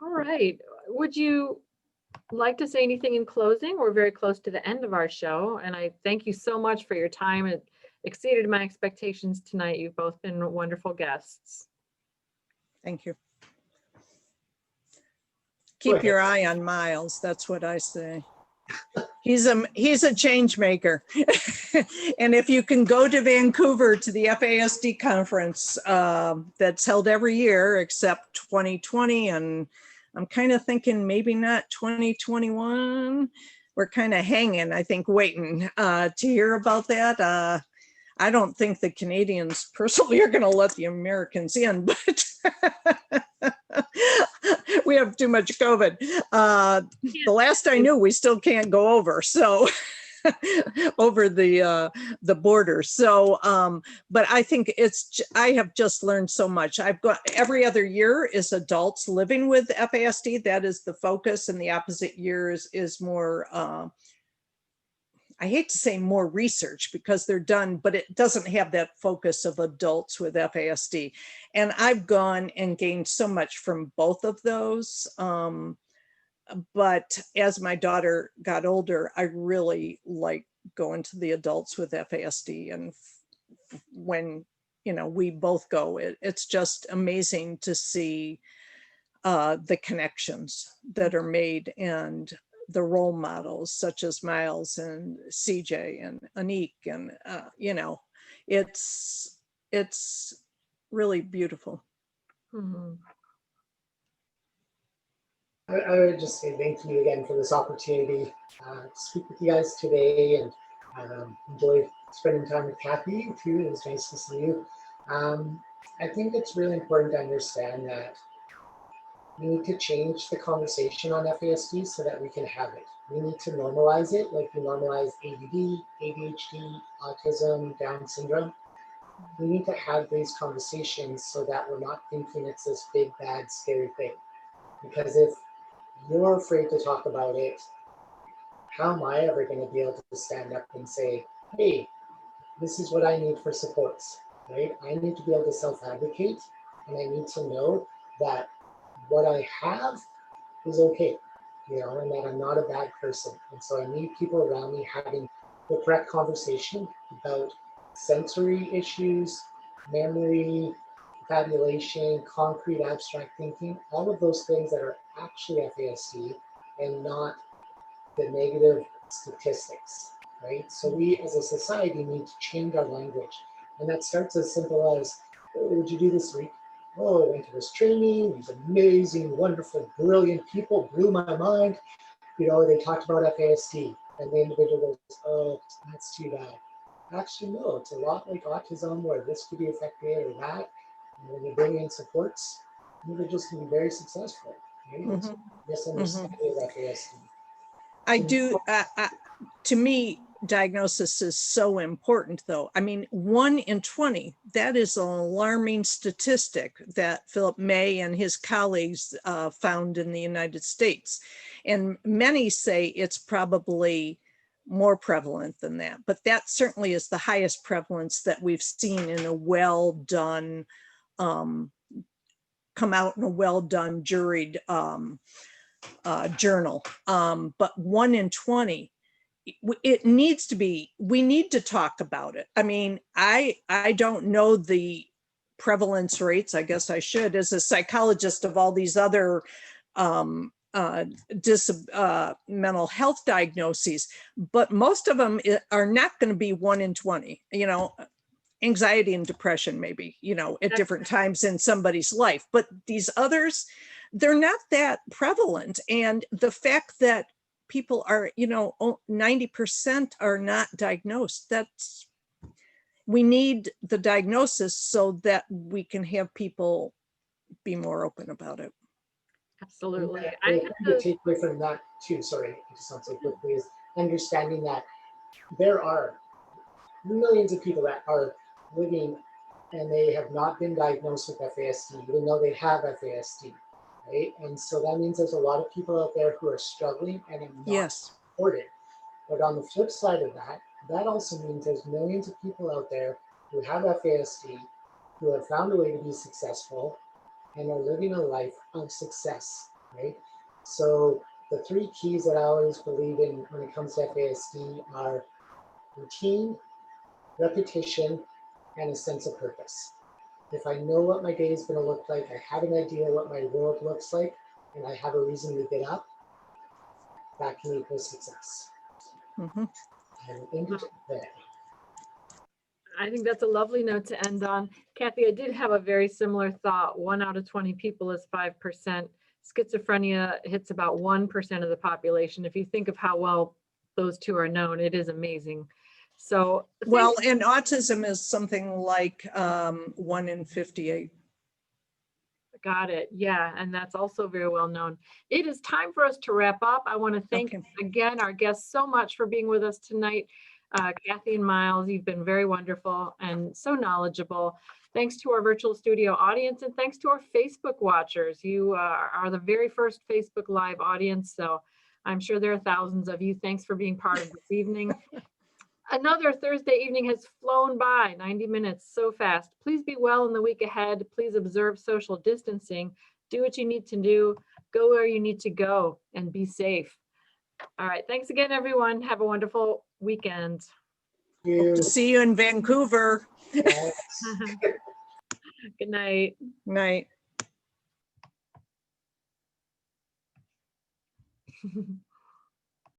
All right. Would you like to say anything in closing? We're very close to the end of our show, and I thank you so much for your time. It exceeded my expectations tonight. You've both been wonderful guests. Thank you. Keep your eye on Miles. That's what I say. He's a change maker. And if you can go to Vancouver to the FASD conference that's held every year except 2020, and I'm kind of thinking maybe not 2021. We're kind of hanging, I think, waiting to hear about that. I don't think the Canadians personally are going to let the Americans in, but we have too much COVID. The last I knew, we still can't go over. So over the border. So, but I think I have just learned so much. I've got every other year is adults living with FASD. That is the focus, and the opposite years is more, I hate to say more research because they're done, but it doesn't have that focus of adults with FASD. And I've gone and gained so much from both of those. But as my daughter got older, I really like going to the adults with FASD. And when, we both go, it's just amazing to see the connections that are made, and the role models such as Miles and CJ and Anik, and it's really beautiful. I would just say thank you again for this opportunity to speak with you guys today, and enjoyed spending time with Kathy too. It was nice to see you. I think it's really important to understand that we need to change the conversation on FASD so that we can have it. We need to normalize it like we normalize ADD, ADHD, autism, Down syndrome. We need to have these conversations so that we're not thinking it's this big, bad, scary thing. Because if you're afraid to talk about it, how am I ever going to be able to stand up and say, hey, this is what I need for supports, right? I need to be able to self-advocate, and I need to know that what I have is okay, and that I'm not a bad person. And so I need people around me having the correct conversation about sensory issues, memory, fabulation, concrete abstract thinking, all of those things that are actually FASD and not the negative statistics, right? So we as a society need to change our language. And that starts as simple as, what did you do this week? Oh, I went to this training, these amazing, wonderful, brilliant people blew my mind. They talked about FASD, and the individual goes, oh, that's too bad. Actually, no, it's a lot like autism where this could be affected or that. And when you bring in supports, individuals can be very successful. Right? It's misunderstanding of FASD. I do, to me, diagnosis is so important though. I mean, 1 in 20, that is an alarming statistic that Philip May and his colleagues found in the United States. And many say it's probably more prevalent than that, but that certainly is the highest prevalence that we've seen in a well done, come out in a well done juried journal. But 1 in 20, it needs to be, we need to talk about it. I mean, I don't know the prevalence rates. I guess I should, as a psychologist, of all these other mental health diagnoses, but most of them are not going to be 1 in 20, you know. Anxiety and depression, maybe, you know, at different times in somebody's life, but these others, they're not that prevalent. And the fact that people are, you know, 90% are not diagnosed, that's, we need the diagnosis so that we can have people be more open about it. Absolutely. I think the takeaway from that too, sorry, I just want to say quickly, is understanding that there are millions of people that are living and they have not been diagnosed with FASD, even though they have FASD, right? And so that means there's a lot of people out there who are struggling and are not supported. But on the flip side of that, that also means there's millions of people out there who have FASD, who have found a way to be successful and are living a life of success, right? So the 3 keys that I always believe in when it comes to FASD are routine, repetition, and a sense of purpose. If I know what my day is going to look like, I have an idea what my world looks like, and I have a reason to get up, that can equal success. And end it there. I think that's a lovely note to end on. Kathy, I did have a very similar thought. 1 out of 20 people is 5%. Schizophrenia hits about 1% of the population. If you think of how well those two are known, it is amazing. So, well, and autism is something like 1 in 58. Got it. Yeah, and that's also very well known. It is time for us to wrap up. I want to thank again our guests so much for being with us tonight. Kathy and Miles, you've been very wonderful and so knowledgeable. Thanks to our virtual studio audience, and thanks to our Facebook watchers. You are the very first Facebook Live audience, so I'm sure there are thousands of you. Thanks for being part of this evening. Another Thursday evening has flown by, 90 minutes, so fast. Please be well in the week ahead. Please observe social distancing. Do what you need to do. Go where you need to go, and be safe. All right. Thanks again, everyone. Have a wonderful weekend. Hope to see you in Vancouver. Yes. Good night. Night.